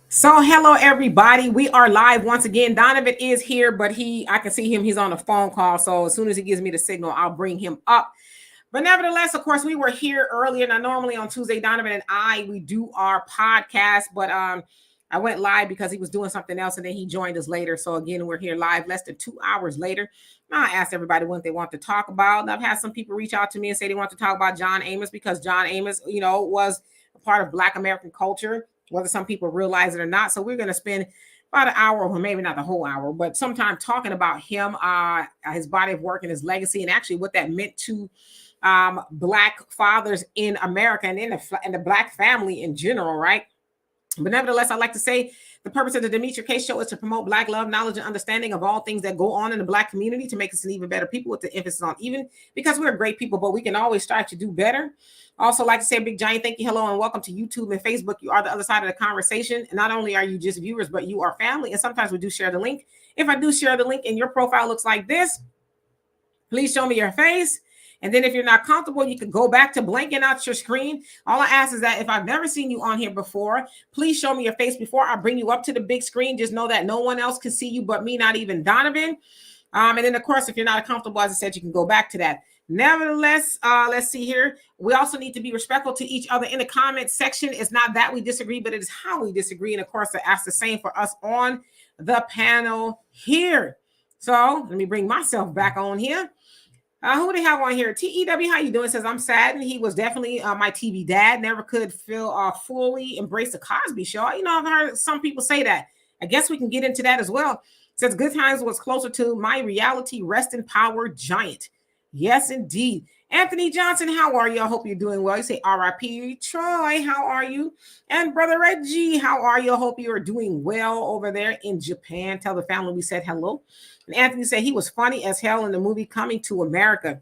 So hello everybody. We are live once again. Donovan is here, but I can see him. He's on a phone call. So as soon as he gives me the signal, I'll bring him up. But nevertheless, of course, we were here earlier. Now, normally on Tuesday, Donovan and we do our podcast, but I went live because he was doing something else and then he joined us later. So again, we're here live less than 2 hours later. Now, I asked everybody what they want to talk about. And I've had some people reach out to me and say they want to talk about John Amos because John Amos, was a part of Black American culture, whether some people realize it or not. So we're going to spend about an hour, or maybe not the whole hour, but sometime talking about him, his body of work and his legacy, and actually what that meant to Black fathers in America and in the Black family in general, right? But nevertheless, I'd like to say the purpose of the Demetria Case Show is to promote Black love, knowledge, and understanding of all things that go on in the Black community to make us an even better people, with the emphasis on even, because we're great people, but we can always strive to do better. Also, like to say a big giant thank you, hello, and welcome to YouTube and Facebook. You are the other side of the conversation. And not only are you just viewers, but you are family. And sometimes we do share the link. If I do share the link and your profile looks like this, please show me your face. And then if you're not comfortable, you can go back to blanking out your screen. All I ask is that if I've never seen you on here before, please show me your face before I bring you up to the big screen. Just know that no one else can see you but me, not even Donovan. And then, of course, if you're not comfortable, as I said, you can go back to that. Nevertheless, let's see here. We also need to be respectful to each other in the comment section. It's not that we disagree, but it is how we disagree. And, of course, I ask the same for us on the panel here. So let me bring myself back on here. Who do they have on here? TEW, how you doing? Says, I'm saddened. He was definitely my TV dad. Never could fully embrace the Cosby Show. I've heard some people say that. I guess we can get into that as well. Says, Good Times was closer to my reality. Rest in power, giant. Yes, indeed. Anthony Johnson, how are you? I hope you're doing well. You say RIP. Troy, how are you? And Brother Reggie, how are you? I hope you are doing well over there in Japan. Tell the family we said hello. And Anthony said he was funny as hell in the movie Coming to America.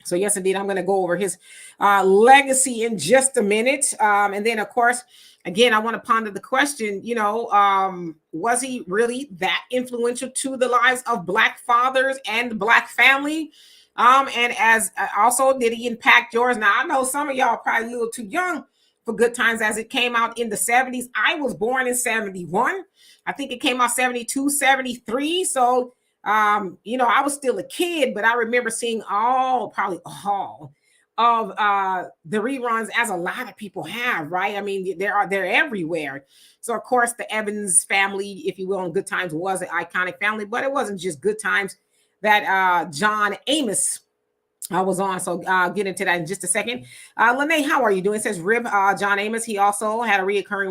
So yes, indeed, I'm going to go over his legacy in just a minute. And then, of course, again, I want to ponder the question, was he really that influential to the lives of Black fathers and the Black family? And as also, did he impact yours? Now, I know some of y'all are probably a little too young for Good Times as it came out in the 70s. I was born in 71. I think it came out 72, 73. So, I was still a kid, but I remember seeing probably all of the reruns, as a lot of people have, right? I mean, they're everywhere. So, of course, the Evans family, if you will, in Good Times was an iconic family, but it wasn't just Good Times that John Amos was on. So I'll get into that in just a second. Lene, how are you doing? It says Rib John Amos. He also had a reoccurring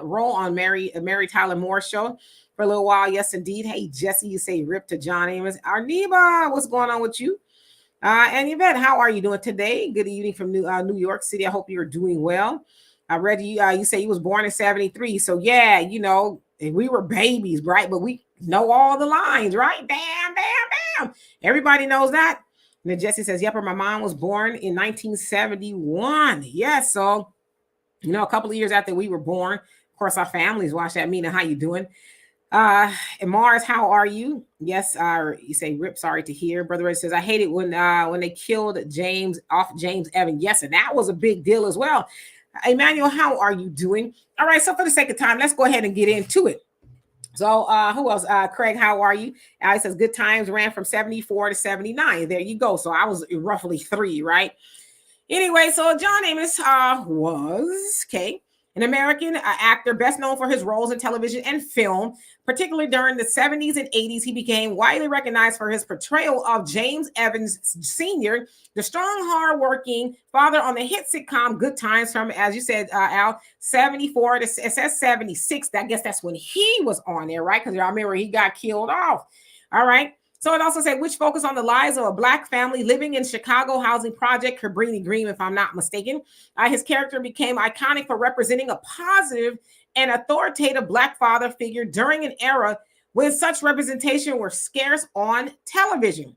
role on Mary Tyler Moore's show for a little while. Yes, indeed. Hey, Jesse, you say Rip to John Amos. Arniba, what's going on with you? And Yvette, how are you doing today? Good evening from New York City. I hope you're doing well. I read you say you was born in 73. So yeah, we were babies, right? But we know all the lines, right? Bam, bam, bam. Everybody knows that. And then Jesse says, yep, my mom was born in 1971. Yes, so, a couple of years after we were born. Of course, our families watch that. Mina, how you doing? And Mars, how are you? Yes, you say, Rip, sorry to hear. Brother Red says, I hate it when they killed James Evans. Yes, and that was a big deal as well. Emmanuel, how are you doing? All right, so for the sake of time, let's go ahead and get into it. So who else? Craig, how are you? Alex says Good Times ran from 74 to 79. There you go. So I was roughly 3, right? Anyway, so John Amos was an American actor best known for his roles in television and film. Particularly during the 70s and 80s, he became widely recognized for his portrayal of James Evans Sr., the strong, hardworking father on the hit sitcom Good Times from, as you said, Al, 74 to, it says 76. I guess that's when he was on there, right? Because y'all remember he got killed off. All right. So it also said, which focused on the lives of a Black family living in Chicago housing project, Cabrini Green, if I'm not mistaken. His character became iconic for representing a positive and authoritative Black father figure during an era when such representation were scarce on television.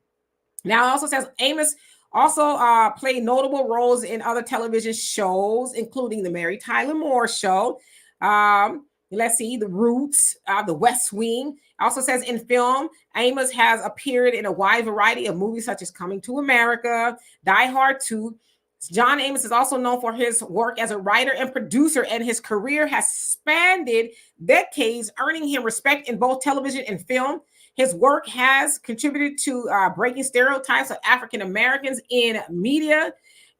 Now, it also says Amos also played notable roles in other television shows, including the Mary Tyler Moore Show. Let's see, The Roots, The West Wing. Also says in film, Amos has appeared in a wide variety of movies such as Coming to America, Die Hard 2, John Amos is also known for his work as a writer and producer, and his career has spanned decades, earning him respect in both television and film. His work has contributed to breaking stereotypes of African Americans in media,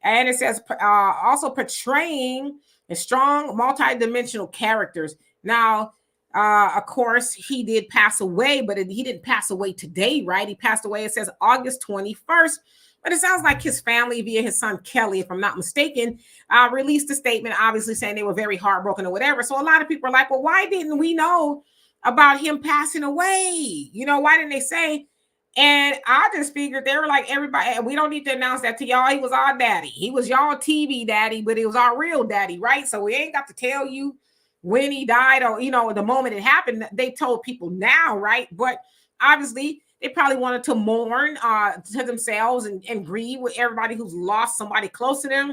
and it says also portraying strong, multi-dimensional characters. Now, of course, he did pass away, but he didn't pass away today, right? He passed away, it says August 21st. But it sounds like his family, via his son Kelly, if I'm not mistaken, released a statement, obviously saying they were very heartbroken or whatever. So a lot of people are like, well, why didn't we know about him passing away? You know, why didn't they say? And I just figured they were like, everybody, we don't need to announce that to y'all. He was our daddy. He was y'all TV daddy, but it was our real daddy, right? So we ain't got to tell you when he died or, you know, the moment it happened. They told people now, right? But obviously, they probably wanted to mourn to themselves and grieve with everybody who's lost somebody close to them.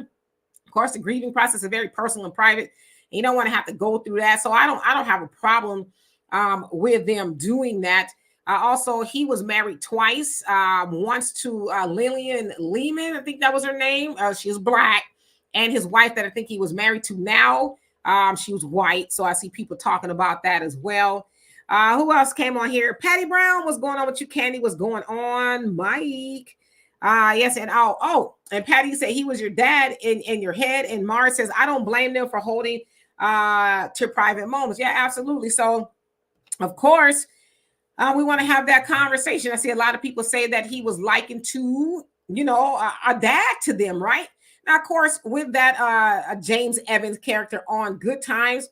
Of course, the grieving process is very personal and private. You don't want to have to go through that. So I don't have a problem with them doing that. Also, he was married twice. Once to Lillian Lehman, I think that was her name. She was Black. And his wife that I think he was married to now, she was white. So I see people talking about that as well. Who else came on here? Patty Brown, what's going on with you? Candy, what's going on? Mike. Yes, and and Patty said he was your dad in your head. And Mars says, I don't blame them for holding to private moments. Yeah, absolutely. So, of course, we want to have that conversation. I see a lot of people say that he was likened to, you know, a dad to them, right? Now, of course, with that James Evans character on Good Times,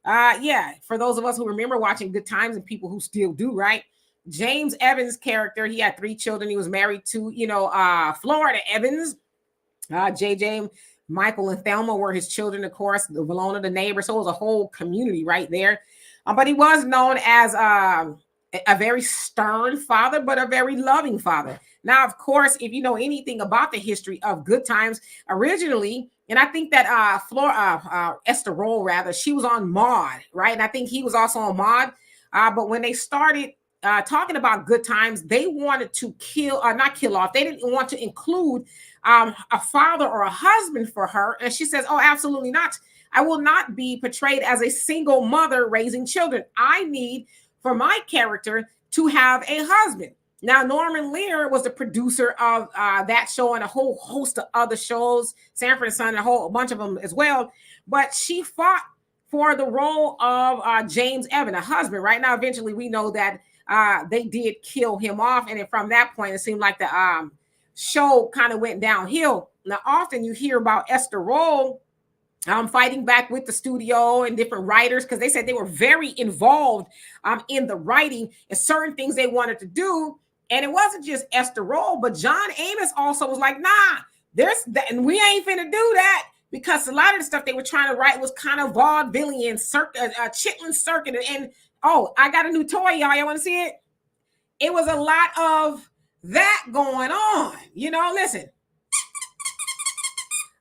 yeah, for those of us who remember watching Good Times and people who still do, right? James Evans' character, he had 3 children. He was married to, you know, Florida Evans. JJ, Michael, and Thelma were his children, of course, the Valona, the neighbor. So it was a whole community right there. But he was known as a very stern father, but a very loving father. Now, of course, if you know anything about the history of Good Times, originally, and I think that Esther Roll, rather, she was on Maude, right? And I think he was also on Maude. But when they started talking about Good Times, they wanted to not kill off. They didn't want to include a father or a husband for her. And she says, oh, absolutely not. I will not be portrayed as a single mother raising children. I need for my character to have a husband. Now, Norman Lear was the producer of that show and a whole host of other shows, Sanford and Son, and a whole bunch of them as well. But she fought for the role of James Evans, a husband. Right now, eventually, we know that they did kill him off. And then from that point, it seemed like the show kind of went downhill. Now, often you hear about Esther Roll fighting back with the studio and different writers because they said they were very involved in the writing and certain things they wanted to do. And it wasn't just Esther Roll, but John Amos also was like, nah, there's that, and we ain't finna do that because a lot of the stuff they were trying to write was kind of vaudevillian, Chitlin Circuit. And oh, I got a new toy, y'all. Y'all want to see it? It was a lot of that going on. You know, listen.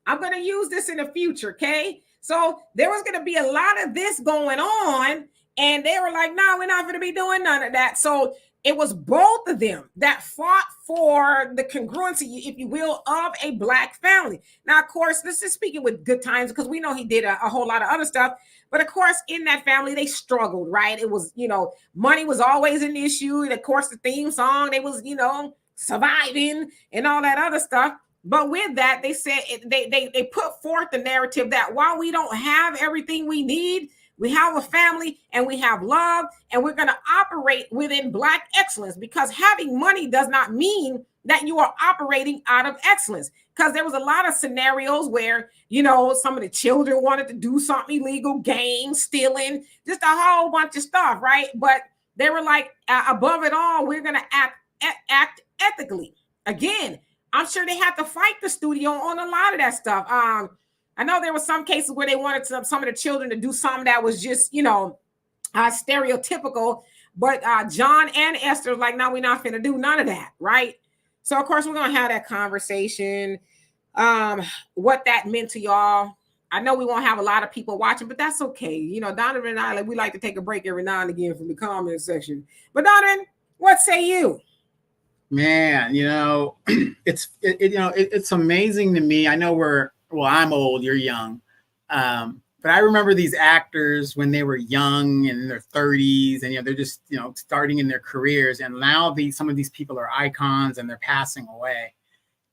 I'm going to use this in the future, okay? So there was going to be a lot of this going on, and they were like, no, we're not going to be doing none of that. So it was both of them that fought for the congruency, if you will, of a Black family. Now, of course, this is speaking with Good Times because we know he did a whole lot of other stuff. But of course, in that family, they struggled, right? It was, you know, money was always an issue. And of course, the theme song, they was, you know, surviving and all that other stuff. But with that, they said they put forth the narrative that while we don't have everything we need, we have a family and we have love, and we're going to operate within Black excellence, because having money does not mean that you are operating out of excellence. Because there was a lot of scenarios where, you know, some of the children wanted to do something illegal, gang, stealing, just a whole bunch of stuff, right? But they were like, above it all, we're going to act ethically. Again, I'm sure they had to fight the studio on a lot of that stuff. I know there were some cases where they wanted some of the children to do something that was just, you know, stereotypical. But John and Esther like, no, we're not going to do none of that, right? So, of course, we're going to have that conversation, what that meant to y'all. I know we won't have a lot of people watching, but that's okay. You know, Donovan and I, we like to take a break every now and again from the comment section. But Donovan, what say you? Man, it's amazing to me. I know I'm old, you're young. But I remember these actors when they were young and in their 30s, and they're just starting in their careers, and now some of these people are icons and they're passing away,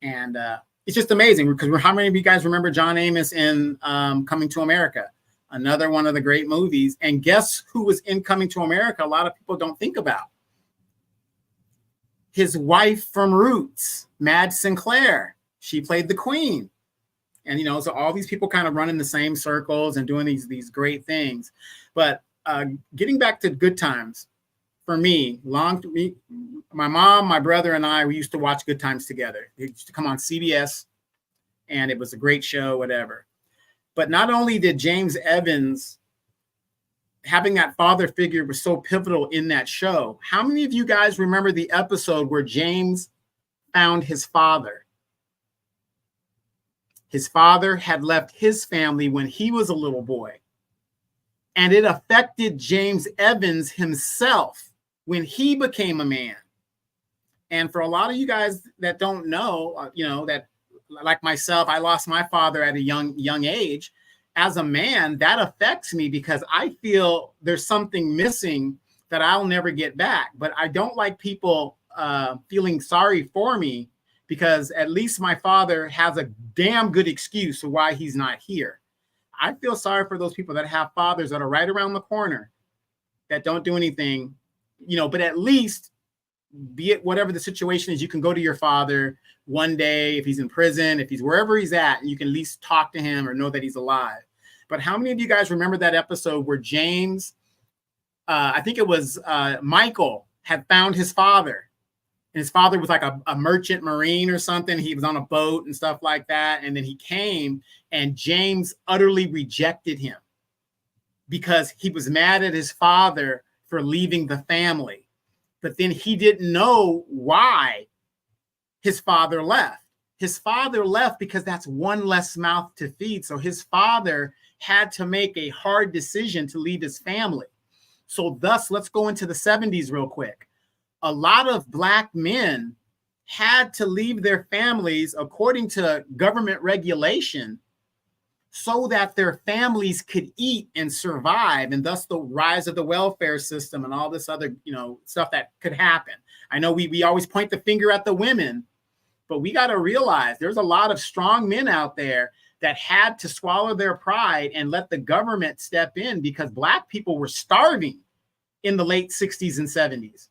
and it's just amazing because how many of you guys remember John Amos in Coming to America? Another one of the great movies. And guess who was in Coming to America? A lot of people don't think about. His wife from Roots, Madge Sinclair. She played the Queen. And, so all these people kind of run in the same circles and doing these great things. But getting back to Good Times, for me, my mom, my brother, and I, we used to watch Good Times together. It used to come on CBS, and it was a great show, whatever. But not only did James Evans, having that father figure was so pivotal in that show. How many of you guys remember the episode where James found his father? His father had left his family when he was a little boy. And it affected James Evans himself when he became a man. And for a lot of you guys that don't know, that like myself, I lost my father at a young age. As a man, that affects me because I feel there's something missing that I'll never get back. But I don't like people feeling sorry for me, because at least my father has a damn good excuse for why he's not here. I feel sorry for those people that have fathers that are right around the corner that don't do anything, but at least, be it whatever the situation is, you can go to your father one day if he's in prison, if he's wherever he's at, and you can at least talk to him or know that he's alive. But how many of you guys remember that episode where James, I think it was Michael, had found his father? And his father was like a merchant marine or something. He was on a boat and stuff like that. And then he came, and James utterly rejected him because he was mad at his father for leaving the family. But then he didn't know why his father left. His father left because that's one less mouth to feed. So his father had to make a hard decision to leave his family. So thus, let's go into the 70s real quick. A lot of Black men had to leave their families according to government regulation so that their families could eat and survive, and thus the rise of the welfare system and all this other, stuff that could happen. I know we always point the finger at the women, but we got to realize there's a lot of strong men out there that had to swallow their pride and let the government step in because Black people were starving in the late 60s and 70s.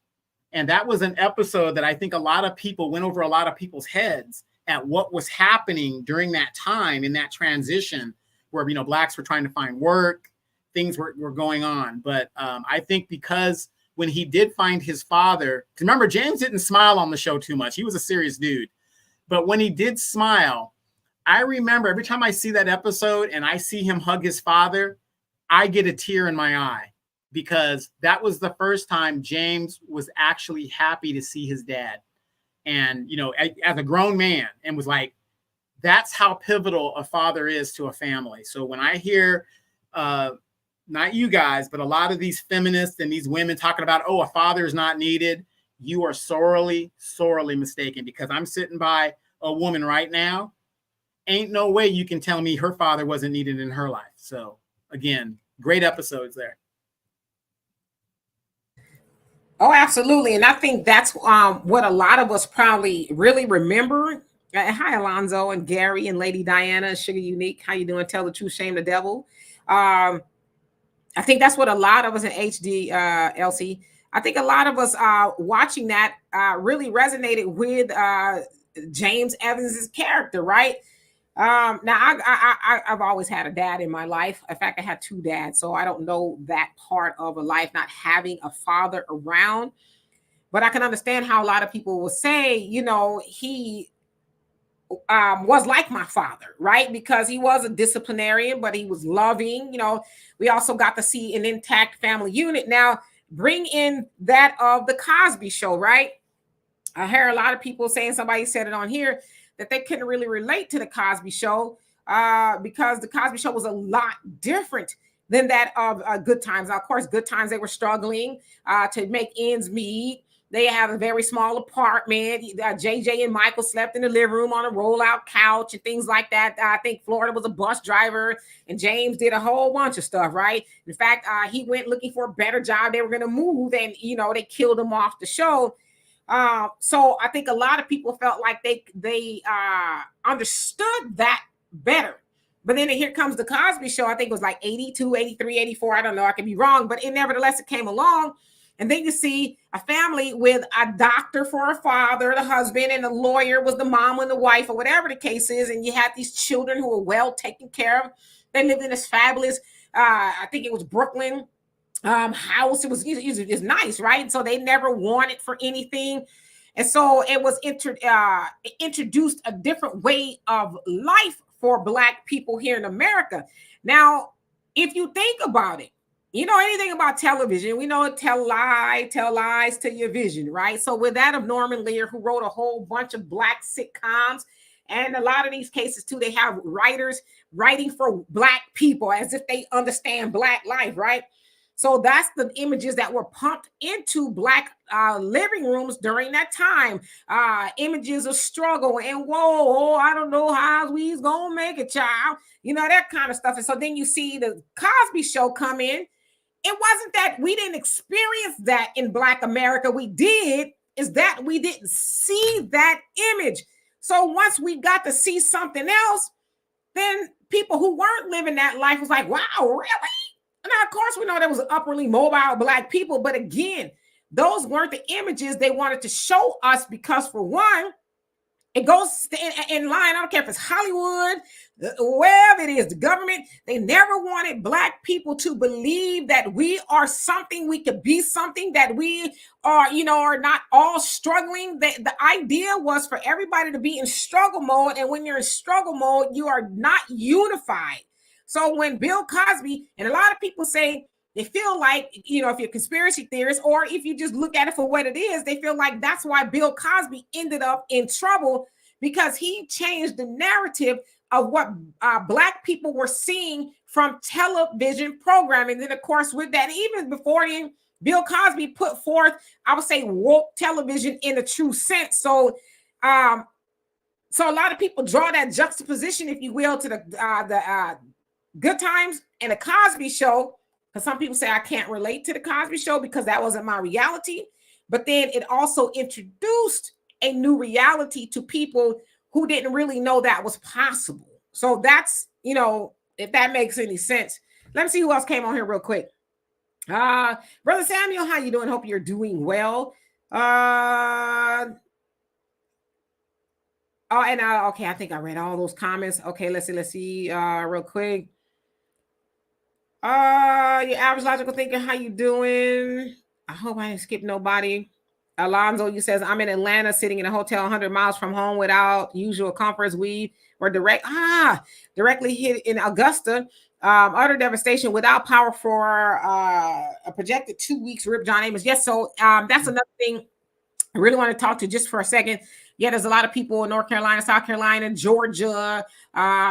And that was an episode that I think a lot of people went over a lot of people's heads at what was happening during that time in that transition where, Blacks were trying to find work, things were going on. But I think because when he did find his father, remember, James didn't smile on the show too much. He was a serious dude. But when he did smile, I remember every time I see that episode and I see him hug his father, I get a tear in my eye. Because that was the first time James was actually happy to see his dad. And, as a grown man, and was like, that's how pivotal a father is to a family. So when I hear, not you guys, but a lot of these feminists and these women talking about, a father is not needed, you are sorely, sorely mistaken, because I'm sitting by a woman right now. Ain't no way you can tell me her father wasn't needed in her life. So again, great episodes there. Oh, absolutely. And I think that's what a lot of us probably really remember. Hi, Alonzo and Gary and Lady Diana, Sugar Unique. How you doing? Tell the truth, shame the devil. I think that's what a lot of us in HD, Elsie. I think a lot of us watching that really resonated with James Evans's character, right? Now I've always had a dad in my life. In fact, I had two dads, so I don't know that part of a life, not having a father around. But I can understand how a lot of people will say, he was like my father, right? Because he was a disciplinarian, but he was loving. We also got to see an intact family unit. Now, bring in that of the Cosby Show, right? I hear a lot of people saying, somebody said it on here, that they couldn't really relate to the Cosby Show because the Cosby Show was a lot different than that of Good Times. Now, of course, Good Times, they were struggling to make ends meet. They have a very small apartment. JJ and Michael slept in the living room on a roll-out couch and things like that. I think Florida was a bus driver, and James did a whole bunch of stuff, right? In fact, he went looking for a better job. They were going to move, and they killed him off the show. So I think a lot of people felt like they understood that better. But then here comes the Cosby Show. I think it was like 82, 83, 84. I don't know. I could be wrong. But nevertheless, it came along. And then you see a family with a doctor for a father, the husband, and the lawyer was the mom and the wife, or whatever the case is. And you had these children who were well taken care of. They lived in this fabulous, I think it was Brooklyn house. It was nice, right? And so they never wanted for anything. And so it was introduced a different way of life for Black people here in America. Now, if you think about it, anything about television, we know tell lies to your vision, right? So with that of Norman Lear, who wrote a whole bunch of Black sitcoms, and a lot of these cases too, they have writers writing for Black people as if they understand Black life, right? So that's the images that were pumped into Black living rooms during that time. Images of struggle and whoa, I don't know how we's gonna make it, child. That kind of stuff. And so then you see the Cosby Show come in. It wasn't that we didn't experience that in Black America. We did, is that we didn't see that image. So once we got to see something else, then people who weren't living that life was like, wow, really? Now, of course, we know there was upwardly mobile Black people, but again, those weren't the images they wanted to show us because, for one, it goes in line. I don't care if it's Hollywood, wherever it is, the government, they never wanted Black people to believe that we are something, we could be something, that we are, are not all struggling. The idea was for everybody to be in struggle mode. And when you're in struggle mode, you are not unified. So when Bill Cosby, and a lot of people say they feel like, if you're a conspiracy theorist, or if you just look at it for what it is, they feel like that's why Bill Cosby ended up in trouble, because he changed the narrative of what Black people were seeing from television programming. And then, of course, with that, even before him, Bill Cosby put forth, I would say, woke television in a true sense. So a lot of people draw that juxtaposition, if you will, to the Good Times and the Cosby Show, because some people say I can't relate to the Cosby Show because that wasn't my reality. But then it also introduced a new reality to people who didn't really know that was possible. So that's, if that makes any sense. Let me see who else came on here real quick. Brother Samuel, how you doing? Hope you're doing well. Okay, I think I read all those comments. Okay, let's see real quick. Your average logical thinker, how you doing? I hope I didn't skip nobody. Alonzo, you says, I'm in Atlanta, sitting in a hotel 100 miles from home without usual comforts. We were directly hit in Augusta. Utter devastation without power for a projected 2 weeks. Rip John Amos. Yes, so that's another thing I really want to talk to just for a second. Yeah, there's a lot of people in North Carolina, South Carolina, Georgia,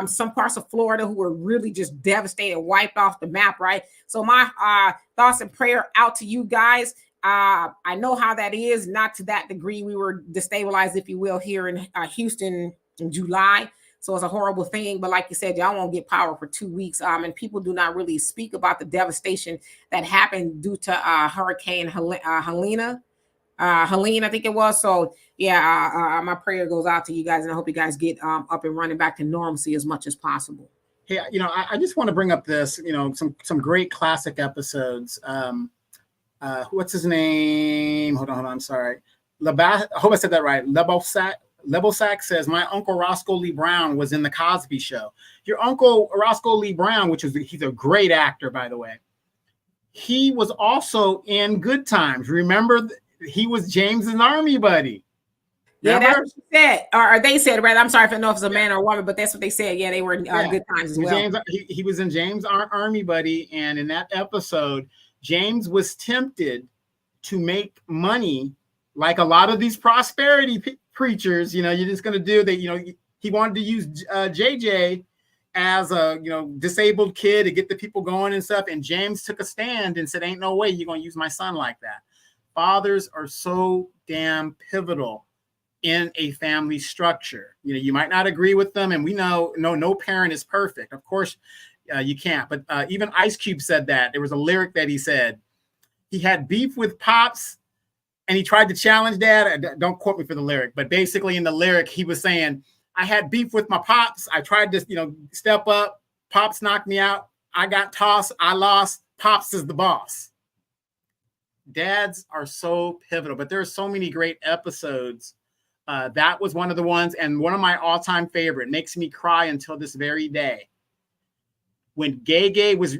some parts of Florida who were really just devastated, wiped off the map, right? So my thoughts and prayer out to you guys. I know how that is, not to that degree. We were destabilized, if you will, here in Houston in July. So it's a horrible thing. But like you said, y'all won't get power for 2 weeks. And people do not really speak about the devastation that happened due to Hurricane Helene, I think it was. So yeah, my prayer goes out to you guys, and I hope you guys get up and running back to normalcy as much as possible. Hey, I just want to bring up this, some great classic episodes. What's his name? Hold on. I'm sorry. I hope I said that right. Lebosack says, my uncle Roscoe Lee Brown was in the Cosby Show. Your uncle Roscoe Lee Brown, he's a great actor, by the way. He was also in Good Times. Remember, he was James's army buddy. Remember? Yeah, that's what she said, or they said, right? I'm sorry if I know if it's a man or a woman, but that's what they said. Yeah, they were in Good Times as well. James, he was in James' army buddy, and in that episode, James was tempted to make money like a lot of these prosperity preachers. You're just going to do that. He wanted to use JJ as a disabled kid to get the people going and stuff. And James took a stand and said, "Ain't no way you're going to use my son like that." fathers are so damn pivotal in a family structure. You know, you might not agree with them, and we know no parent is perfect. Of course, you can't. But even Ice Cube said that. There was a lyric that he said he had beef with Pops, and he tried to challenge Dad. Don't quote me for the lyric, but basically in the lyric he was saying, I had beef with my Pops. I tried to, step up. Pops knocked me out. I got tossed. I lost. Pops is the boss. Dads are so pivotal, but there are so many great episodes. That was one of the ones, and one of my all-time favorite, makes me cry until this very day. When JJ was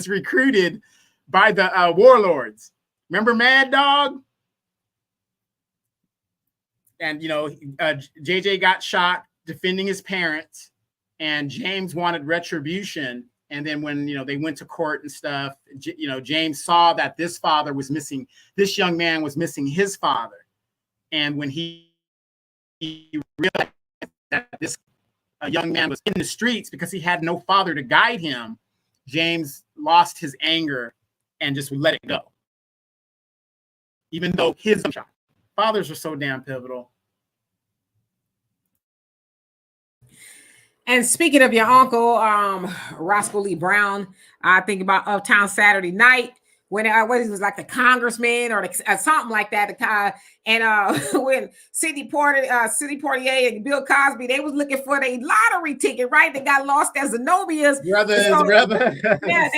recruited by the warlords. Remember Mad Dog? And JJ got shot defending his parents, and James wanted retribution. And then when, they went to court and stuff, James saw that this young man was missing his father. And when he realized that this young man was in the streets because he had no father to guide him, James lost his anger and just let it go. Even though his fathers are so damn pivotal. And speaking of your uncle, Roscoe Lee Brown, I think about Uptown Saturday Night when he was like the congressman or something like that. When Sidney Poitier and Bill Cosby, they was looking for their lottery ticket, right? They got lost as Zenobia's brother. Yeah,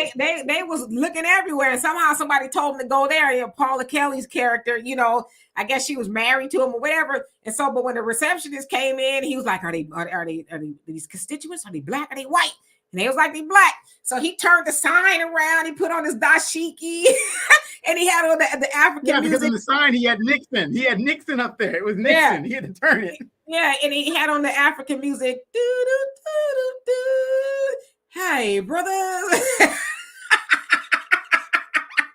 they was looking everywhere, and somehow somebody told them to go there. Paula Kelly's character, I guess she was married to him or whatever. And so, but when the receptionist came in, he was like, are they these constituents? Are they black? Are they white? And they was like, they black. So he turned the sign around. He put on his dashiki, and he had on the African music. Because on the sign he had Nixon. He had Nixon up there. It was Nixon. Yeah. He had to turn it. Yeah, and he had on the African music. Doo, doo, doo, doo, doo. Hey, brother.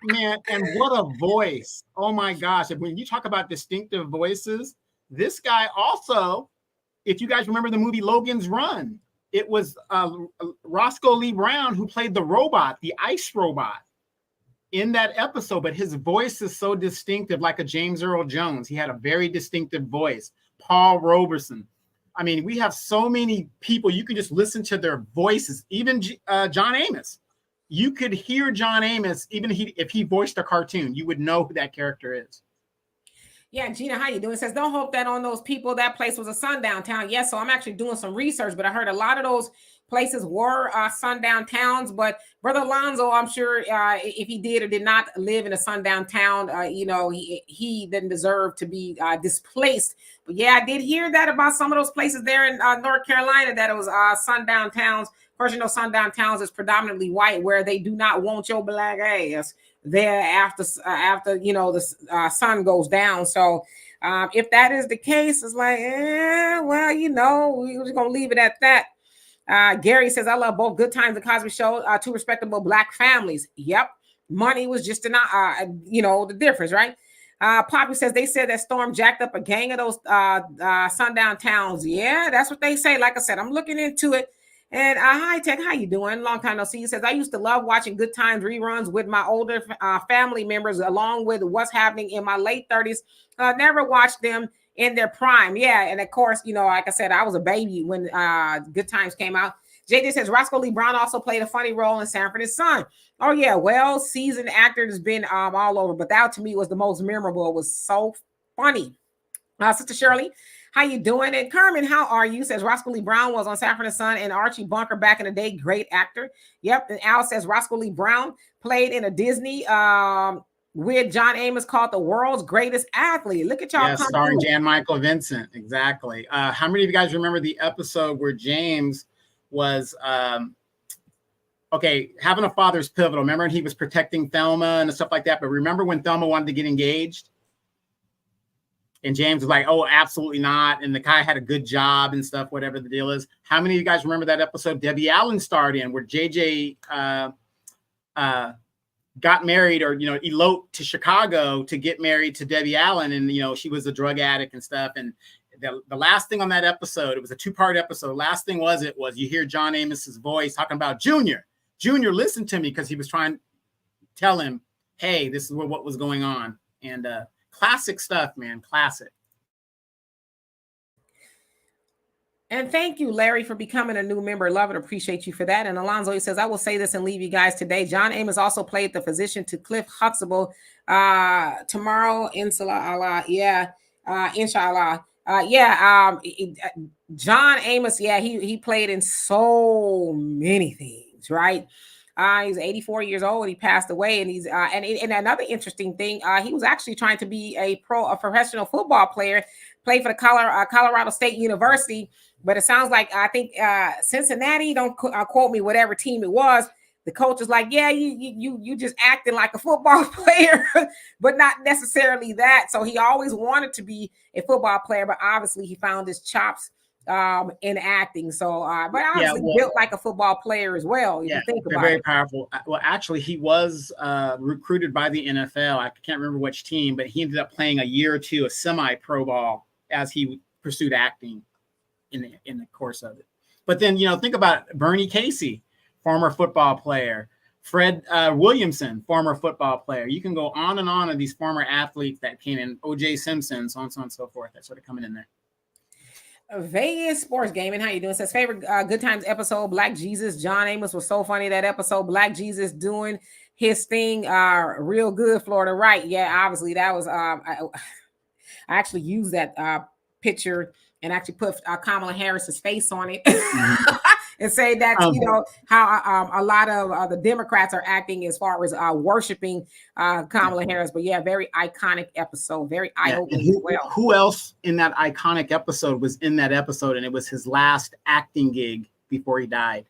Man, and what a voice. Oh my gosh. When you talk about distinctive voices, this guy also, if you guys remember the movie Logan's Run, it was Roscoe Lee Brown who played the robot, the ice robot in that episode, but his voice is so distinctive, like a James Earl Jones. He had a very distinctive voice. Paul Robeson. I mean, we have so many people, you can just listen to their voices, even John Amos. You could hear John Amos, even if he voiced a cartoon, you would know who that character is. Yeah, Gina, how you doing? It says, don't hope that on those people, that place was a sundown town. Yes, so I'm actually doing some research, but I heard a lot of those places were sundown towns. But Brother Alonzo, I'm sure if he did or did not live in a sundown town, he didn't deserve to be displaced. But yeah, I did hear that about some of those places there in North Carolina, that it was sundown towns. Of course, sundown towns is predominantly white, where they do not want your black ass there after the sun goes down. So if that is the case, it's like, we're just gonna leave it at that. Gary says, I love both Good Times and Cosby Show, two respectable black families. Yep, money was just the difference, right? Poppy says, they said that Storm jacked up a gang of those sundown towns. Yeah, that's what they say. Like I said, I'm looking into it. And hi, Tech, how you doing? Long time no see. He says, I used to love watching Good Times reruns with my older family members, along with what's happening in my late 30s. Never watched them in their prime. Yeah, and of course, like I said, I was a baby when Good Times came out. JJ says, Roscoe Lee Brown also played a funny role in Sanford and Son. Oh, yeah, well-seasoned actor has been all over, but that to me was the most memorable. It was so funny. Sister Shirley, how you doing? And Kerman, how are you? Says Roscoe Lee Brown was on Sanford and Son and Archie Bunker back in the day. Great actor. Yep. And Al says Roscoe Lee Brown played in a Disney with John Amos called The World's Greatest Athlete. Look at y'all. Yes, starring Jan Michael Vincent. Exactly. How many of you guys remember the episode where James was having a father's pivotal? Remember, he was protecting Thelma and stuff like that. But remember when Thelma wanted to get engaged? And James was like, oh, absolutely not. And the guy had a good job and stuff, whatever the deal is. How many of you guys remember that episode Debbie Allen starred in, where JJ got married or, eloped to Chicago to get married to Debbie Allen. And, she was a drug addict and stuff. And the last thing on that episode, it was a 2-part episode. Last thing was you hear John Amos's voice talking about Junior, listen to me, because he was trying tell him, hey, this is what was going on. And classic stuff, man. Classic. And thank you, Larry, for becoming a new member. Love and appreciate you for that. And Alonzo, he says, I will say this and leave you guys today. John Amos also played the physician to Cliff Huxtable tomorrow. Inshallah. Yeah. Inshallah. John Amos. Yeah. He played in so many things, right? He's 84 years old and he passed away. And he's and another interesting thing, he was actually trying to be a professional football player, played for the Colorado State University. But it sounds like, I think Cincinnati, don't quote me, whatever team it was, the coach was like, yeah, you just acting like a football player, but not necessarily that. So he always wanted to be a football player, but obviously he found his chops in acting. So, but obviously built like a football player as well. If you think about very it. Powerful. Well, actually, he was recruited by the NFL. I can't remember which team, but he ended up playing a year or two of semi-pro ball as he pursued acting in the course of it. But then, think about Bernie Casey, former football player, Fred Williamson, former football player. You can go on and on of these former athletes that came in, O.J. Simpson, so on and so forth. That's sort of coming in there. Vegas Sports Gaming, how you doing? Says favorite Good Times episode, Black Jesus. John Amos was so funny that episode. Black Jesus doing his thing, real good. Florida, right? Yeah, obviously that was. I actually used that picture and actually put Kamala Harris's face on it and say that, how a lot of the Democrats are acting as far as worshiping Kamala Harris. But yeah, very iconic episode, very eye-opening as well. Who else in that iconic episode was in that episode? And it was his last acting gig before he died.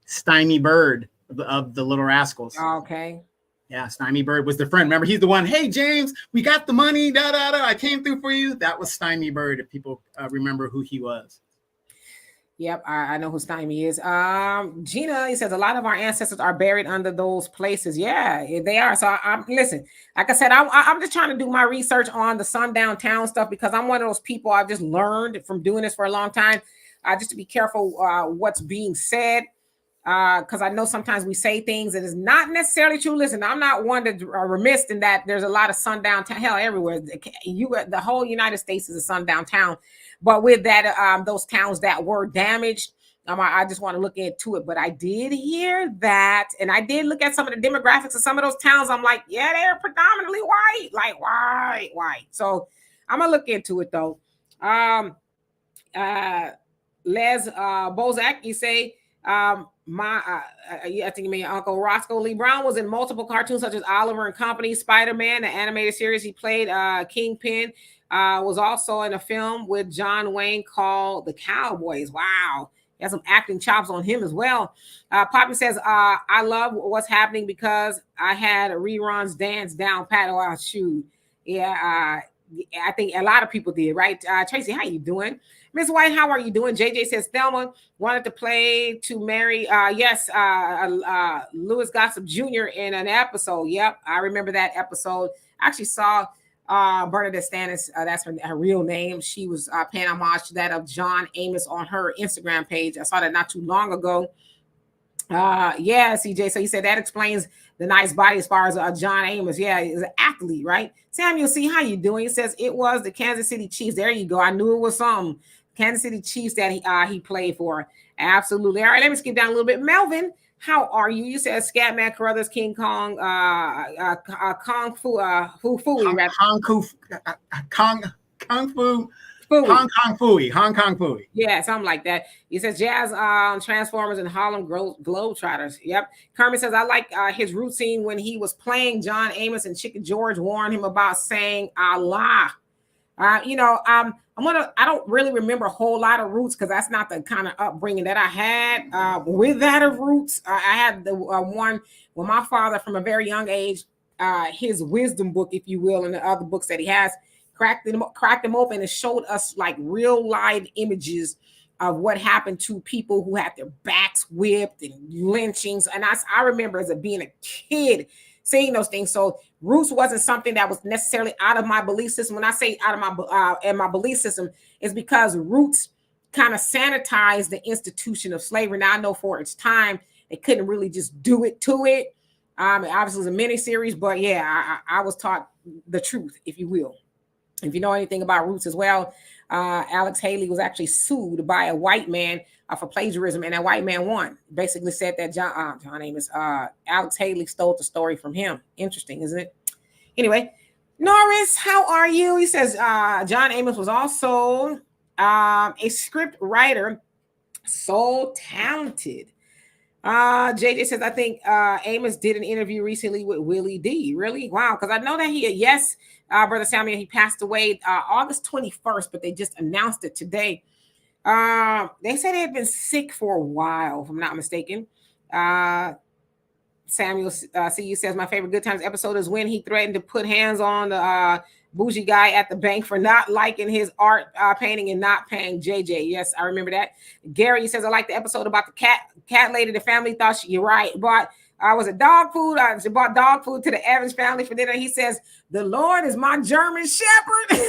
Stymie Bird of the Little Rascals. Okay. Yeah, Stymie Bird was the friend. Remember, he's the one, hey, James, we got the money, I came through for you. That was Stymie Bird, if people remember who he was. Yep, I know who Stymie is. Gina, he says, a lot of our ancestors are buried under those places. Yeah, they are. So, listen, like I said, I'm just trying to do my research on the sundown town stuff because I'm one of those people I've just learned from doing this for a long time, just to be careful what's being said. Because I know sometimes we say things that is not necessarily true. Listen, I'm not one to remiss in that there's a lot of sundown town, hell, everywhere. The whole United States is a sundown town. But with that, those towns that were damaged, I just want to look into it. But I did hear that, and I did look at some of the demographics of some of those towns. I'm like, yeah, they're predominantly white, like white. So I'm gonna look into it though. Les Bozak, you say. I think you mean Uncle Roscoe Lee Brown was in multiple cartoons such as Oliver and Company, Spider-Man, the animated series. He played Kingpin. Was also in a film with John Wayne called The Cowboys. Wow. He has some acting chops on him as well. Poppy says, I love what's happening because I had reruns dance down pat. Oh, shoot. Yeah, I think a lot of people did, right? Tracy, how you doing? Miss White, how are you doing? JJ says Thelma wanted to play to marry. Louis Gossip Jr. in an episode. Yep, I remember that episode. I actually saw Bernadette Stannis. That's her real name. She was paying homage to that of John Amos on her Instagram page. I saw that not too long ago. CJ. So he said that explains the nice body as far as John Amos. Yeah, he's an athlete, right? Samuel C, how you doing? He says it was the Kansas City Chiefs. There you go. I knew it was something. Kansas City Chiefs that he played for. Absolutely. All right, let me skip down a little bit. Melvin, how are you? You said Scatman Carruthers, King Kong, Kung Fu, Fu Fooey, Hong Kong Fooey. Yeah, something like that. He says Jazz Transformers and Harlem Globetrotters. Yep. Kermit says I like his routine when he was playing John Amos and Chicken George warned him about saying Allah. I don't really remember a whole lot of Roots because that's not the kind of upbringing that I had. With that of Roots, I had the one when my father, from a very young age, his wisdom book, if you will, and the other books that he has, cracked them open and showed us like real live images of what happened to people who had their backs whipped and lynchings. And I remember as being a kid seeing those things. So Roots wasn't something that was necessarily out of my belief system. When I say out of my belief system, is because Roots kind of sanitized the institution of slavery. Now I know for its time they couldn't really just do it to it. Obviously, it was a mini series, but yeah, I was taught the truth, if you will. If you know anything about Roots as well, Alex Haley was actually sued by a white man for plagiarism, and that white man won. Basically said that John Amos, Alex Haley stole the story from him. Interesting, isn't it? Anyway, Norris, how are you? He says John Amos was also a script writer, so talented. JJ says, I think Amos did an interview recently with Willie D. Really? Wow. Because I know that yes, Brother Samuel, he passed away August 21st, but they just announced it today. They said he had been sick for a while, if I'm not mistaken. Samuel CU says, my favorite Good Times episode is when he threatened to put hands on the bougie guy at the bank for not liking his art painting and not paying JJ. Yes, I remember that. Gary says, I like the episode about the cat lady. The family thought you're right. But was it dog food? She bought dog food to the Evans family for dinner. He says, the Lord is my German shepherd.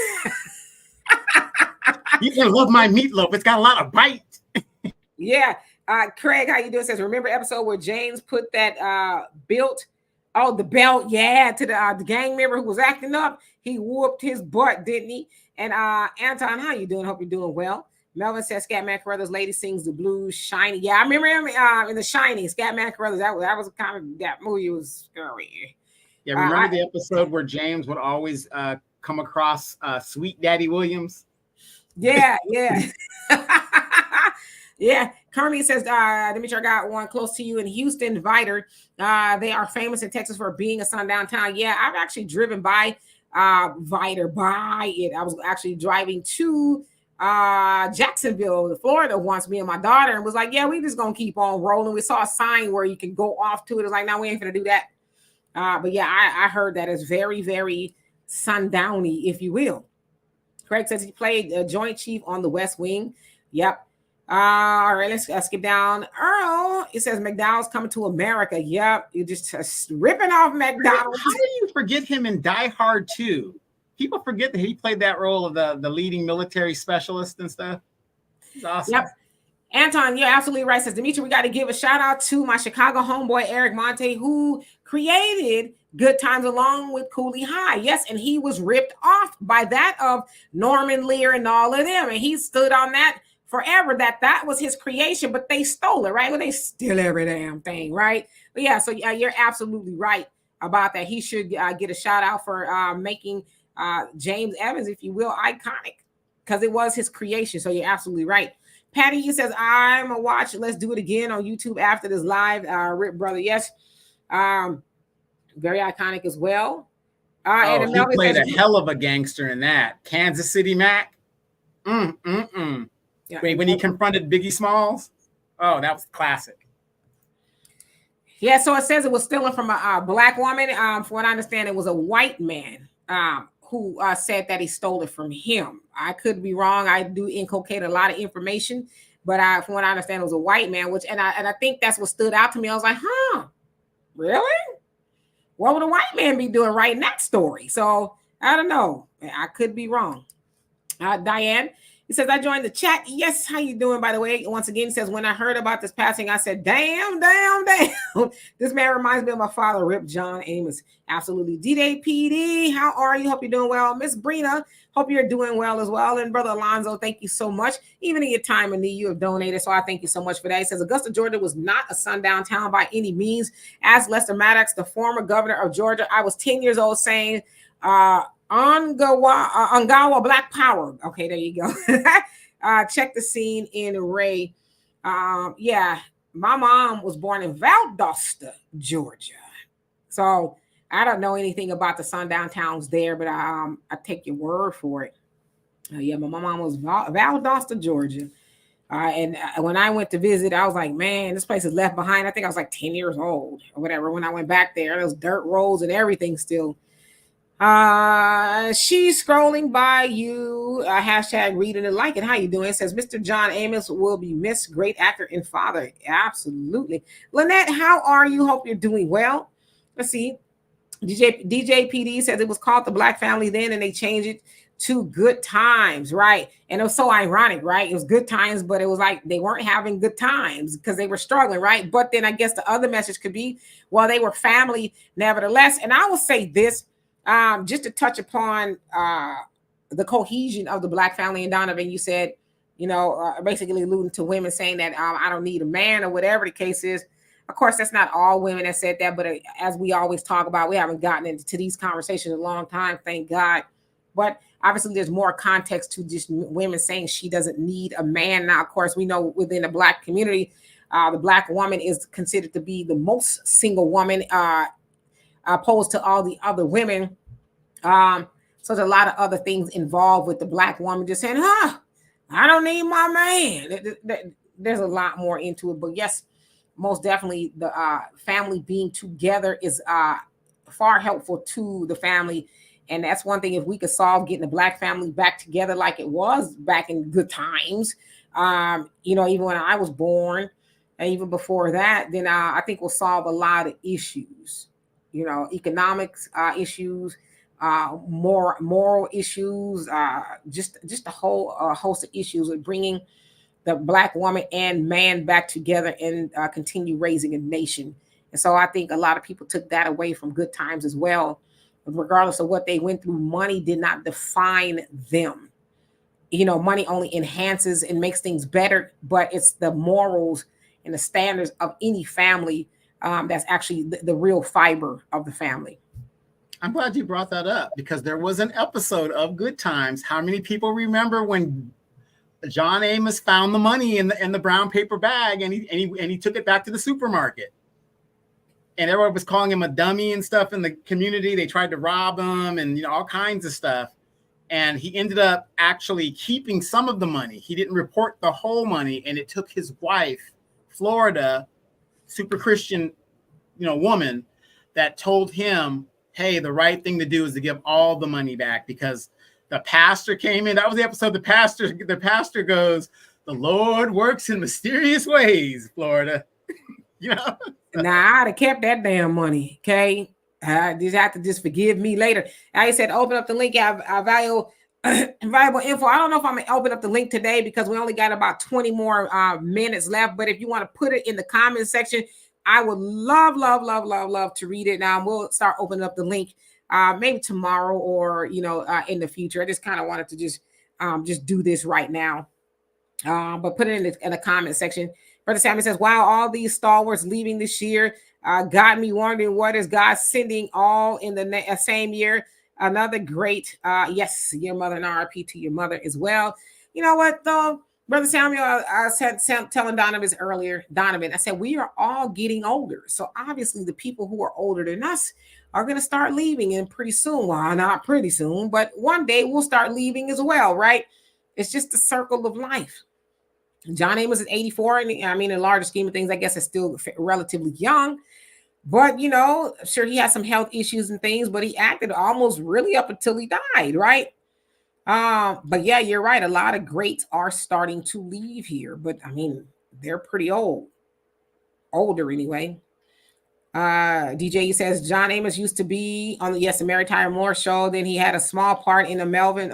You can love my meatloaf. It's got a lot of bite. Yeah. Craig, how you doing? Says, remember episode where James put that the belt, to the gang member who was acting up. He whooped his butt, didn't he? And Anton, how you doing? Hope you're doing well. Melvin says, Scatman Carruthers lady sings the blues. Shiny. Yeah, I remember him in The Shining. Scatman Carruthers. That was kind of, that movie was scary. Yeah, remember the episode where James would always come across Sweet Daddy Williams? Yeah. Yeah, Carmi says, Dimitri, I got one close to you in Houston, Viter. They are famous in Texas for being a sundown town. Yeah, I've actually driven by Viter, by it. I was actually driving to Jacksonville, Florida once, me and my daughter, and was like, yeah, we just gonna keep on rolling. We saw a sign where you can go off to it. It's like, no, we ain't gonna do that. But yeah, I heard that it's very, very sundowny, if you will. Craig says he played a Joint Chief on The West Wing. Yep. All right, let's skip down. Earl, it says McDowell's coming to America. Yep, you're just ripping off McDowell's. How do you forget him in Die Hard 2? People forget that he played that role of the leading military specialist and stuff. He's awesome. Yep. Anton, you're absolutely right. Says Dimitri, we got to give a shout out to my Chicago homeboy, Eric Monte, who created Good Times along with Cooley High. Yes, and he was ripped off by that of Norman Lear and all of them. And he stood on that forever, that was his creation, but they stole it, right? Well, they steal every damn thing, right? But yeah, so you're absolutely right about that. He should get a shout out for making James Evans, if you will, iconic, because it was his creation. So you're absolutely right. Patty, he says, I'm a watch. Let's do it again on YouTube after this live. Rip brother, yes. Very iconic as well. And he played a hell of a gangster in that. Kansas City Mac. Yeah. Wait, when he confronted Biggie Smalls? Oh, that was classic. Yeah, so it says it was stolen from a black woman. From what I understand, it was a white man who said that he stole it from him. I could be wrong. I do inculcate a lot of information, but from what I understand, it was a white man. And I think that's what stood out to me. I was like, really? What would a white man be doing writing that story? So I don't know. I could be wrong. Diane. He says, I joined the chat. Yes, how you doing, by the way? Once again, he says, when I heard about this passing, I said, damn. This man reminds me of my father, Rip John Amos. Absolutely. D-Day PD, how are you? Hope you're doing well. Miss Brina, hope you're doing well as well. And Brother Alonzo, thank you so much. Even in your time of need, you have donated, so I thank you so much for that. He says, Augusta, Georgia was not a sundown town by any means. As Lester Maddox, the former governor of Georgia, I was 10 years old saying, Ongawa Black Power. Okay, there you go. Check the scene in Ray. Yeah, my mom was born in Valdosta, Georgia. So I don't know anything about the sundown towns there, but I take your word for it. Yeah, my mom was Valdosta, Georgia. And when I went to visit, I was like, man, this place is left behind. I think I was like 10 years old or whatever when I went back there. There was dirt roads and everything still. She's scrolling by you. Hashtag reading and like it. How you doing? It says Mr. John Amos will be missed. Great actor and father. Absolutely. Lynette, how are you? Hope you're doing well. Let's see. DJ PD says it was called The Black Family then, and they changed it to Good Times, right? And it was so ironic, right? It was good times, but it was like they weren't having good times because they were struggling, right? But then I guess the other message could be, well, they were family nevertheless. And I will say this, just to touch upon the cohesion of the Black family. And Donovan, you said, basically alluding to women saying that I don't need a man or whatever the case is. Of course, that's not all women that said that, but as we always talk about, we haven't gotten into these conversations in a long time, thank God. But obviously, there's more context to just women saying she doesn't need a man. Now, of course, we know within the Black community, the Black woman is considered to be the most single woman, opposed to all the other women. So there's a lot of other things involved with the Black woman just saying, I don't need my man. There's a lot more into it. But yes, most definitely the family being together is far helpful to the family. And that's one thing, if we could solve getting the Black family back together like it was back in good times, even when I was born and even before that, then I think we'll solve a lot of issues, economics issues, more moral issues, just a whole host of issues with bringing the Black woman and man back together and continue raising a nation. And so I think a lot of people took that away from Good Times as well. Regardless of what they went through, money did not define them. Money only enhances and makes things better, but it's the morals and the standards of any family that's actually the real fiber of the family. I'm glad you brought that up because there was an episode of Good Times. How many people remember when John Amos found the money in the brown paper bag and he took it back to the supermarket? And everyone was calling him a dummy and stuff in the community. They tried to rob him and all kinds of stuff. And he ended up actually keeping some of the money. He didn't report the whole money, and it took his wife, Florida, super Christian, woman, that told him, hey, the right thing to do is to give all the money back, because the pastor came in. That was the episode. The pastor goes, the Lord works in mysterious ways, Florida. Nah, I'd have kept that damn money. Okay. Just have to just forgive me later. I said, open up the link. I have valuable info. I don't know if I'm gonna open up the link today because we only got about 20 more minutes left. But if you want to put it in the comment section, I would love to read it. Now we'll start opening up the link maybe tomorrow or in the future. I just kind of wanted to just do this right now. But put it in the comment section. Brother Samuel says, wow, all these stalwarts leaving this year got me wondering, what is God sending all in the same year? Another great, yes, your mother, and RIP to your mother as well. You know what, though, Brother Samuel, I said, telling Donovan earlier, I said, we are all getting older. So obviously the people who are older than us are going to start leaving, and pretty soon, well, not pretty soon, but one day we'll start leaving as well, right? It's just the circle of life. John Amos is 84, and I mean, in the larger scheme of things, I guess it's still relatively young. But, sure, he had some health issues and things, but he acted almost really up until he died, right? But yeah, you're right. A lot of greats are starting to leave here, but I mean, they're pretty older anyway. DJ says John Amos used to be on the Mary Tyler Moore show. Then he had a small part in the Melvin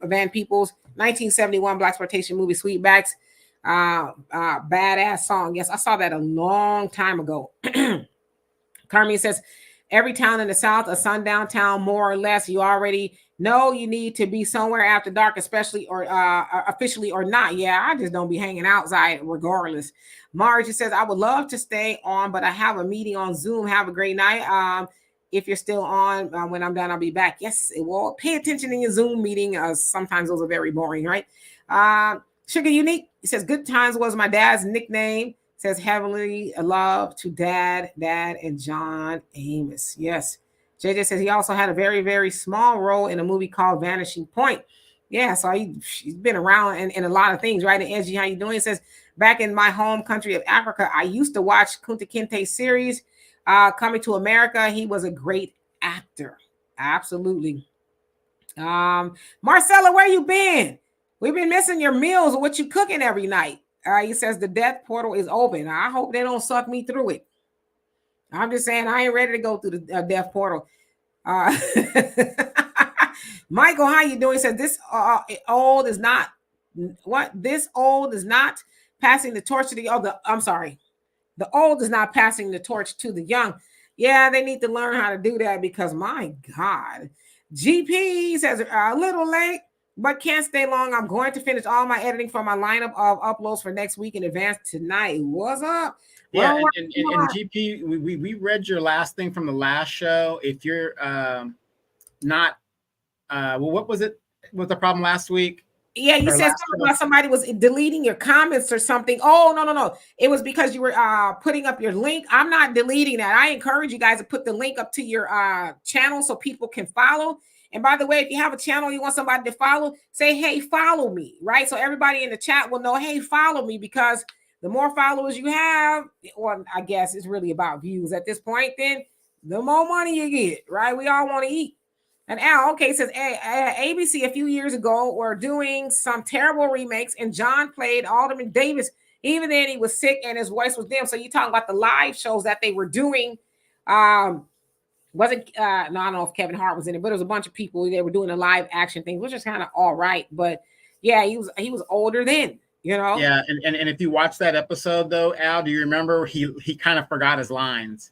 Van Peebles 1971 blaxploitation movie Sweetbacks. Badass song. Yes, I saw that a long time ago. Carmen says every town in the South, a sundown town, more or less. You already know you need to be somewhere after dark, especially or officially or not. Yeah, I just don't be hanging outside regardless. Margie says I would love to stay on, but I have a meeting on Zoom. Have a great night. If you're still on, when I'm done, I'll be back. Yes, it will. Pay attention in your Zoom meeting. Sometimes those are very boring, right? Sugar Unique, it says Good Times was my dad's nickname. It says heavily love to dad, and John Amos. Yes. JJ says he also had a very, very small role in a movie called Vanishing Point. Yeah, so he's been around in a lot of things, right? And SG, how you doing? It says, back in my home country of Africa, I used to watch Kunta Kinte series. Coming to America, he was a great actor. Absolutely. Marcella, where you been? We've been missing your meals or what you cooking every night. He says the death portal is open. I hope they don't suck me through it. I'm just saying I ain't ready to go through the death portal. Michael, how you doing? He says this old is not what this old is not passing the torch to the I'm sorry. The old is not passing the torch to the young. Yeah, they need to learn how to do that because my God. GP says a little late, but can't stay long. I'm going to finish all my editing for my lineup of uploads for next week in advance tonight. What's up? Yeah, Well, and GP, we read your last thing from the last show. If you're not, well, what was it? What was the problem last week? Yeah, you said something about somebody was deleting your comments or something. Oh, no. It was because you were putting up your link. I'm not deleting that. I encourage you guys to put the link up to your channel so people can follow. And by the way, if you have a channel you want somebody to follow, say, hey, follow me, right? So everybody in the chat will know, hey, follow me, because the more followers you have, or I guess it's really about views at this point, then the more money you get, right? We all want to eat. And Al, okay, says ABC a few years ago were doing some terrible remakes, and John played Alderman Davis. Even then, he was sick and his voice was dim. So you talking about the live shows that they were doing? Wasn't no, I don't know if Kevin Hart was in it, but it was a bunch of people. They were doing the live action thing, which is kind of all right. But yeah, he was older then, you know. Yeah, and if you watch that episode though, Al, do you remember he kind of forgot his lines,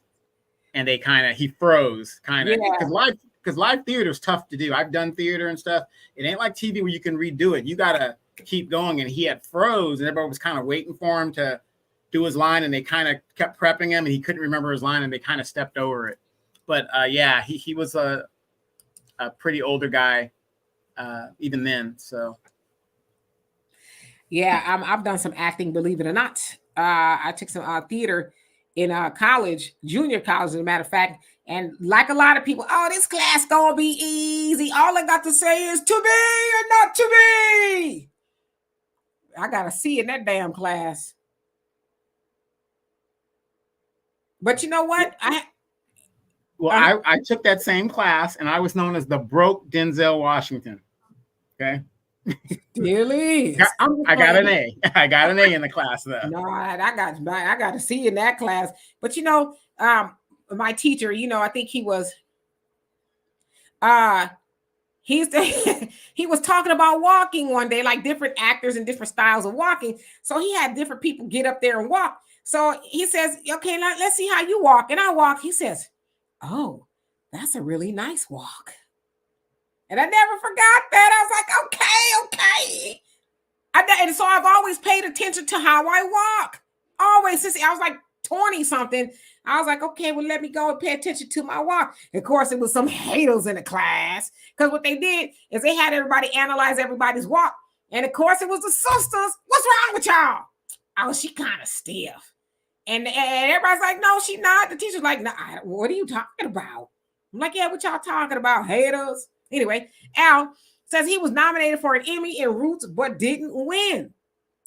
and he froze because live theater is tough to do. I've done theater and stuff. It ain't like TV where you can redo it. You gotta keep going, and he had froze, and everybody was kind of waiting for him to do his line, and they kind of kept prepping him, and he couldn't remember his line, and they kind of stepped over it. But yeah, he was a pretty older guy even then. So yeah, I've done some acting, believe it or not. I took some theater in college, junior college, as a matter of fact. And like a lot of people, oh, this class gonna be easy. All I got to say is to be or not to be. I got to see in that damn class. But you know what? I took that same class, and I was known as the broke Denzel Washington. Okay. Really? I got an A. I got an A in the class though. No, I got to see in that class. But you know, my teacher, you know, I think he was he was talking about walking one day, like different actors and different styles of walking. So he had different people get up there and walk. So he says, okay, let's see how you walk. And I walk. He says, oh, that's a really nice walk. And I never forgot that. I was like, okay. And so I've always paid attention to how I walk. Always, since I was like 20 something. I was like, okay, well, let me go and pay attention to my walk. Of course, it was some haters in the class, because what they did is they had everybody analyze everybody's walk. And of course, it was the sisters. What's wrong with y'all? Oh, she kind of stiff. And everybody's like, no, she not. The teacher's like, nah, what are you talking about? I'm like, yeah, what y'all talking about, haters? Anyway, Al says he was nominated for an Emmy in Roots, but didn't win.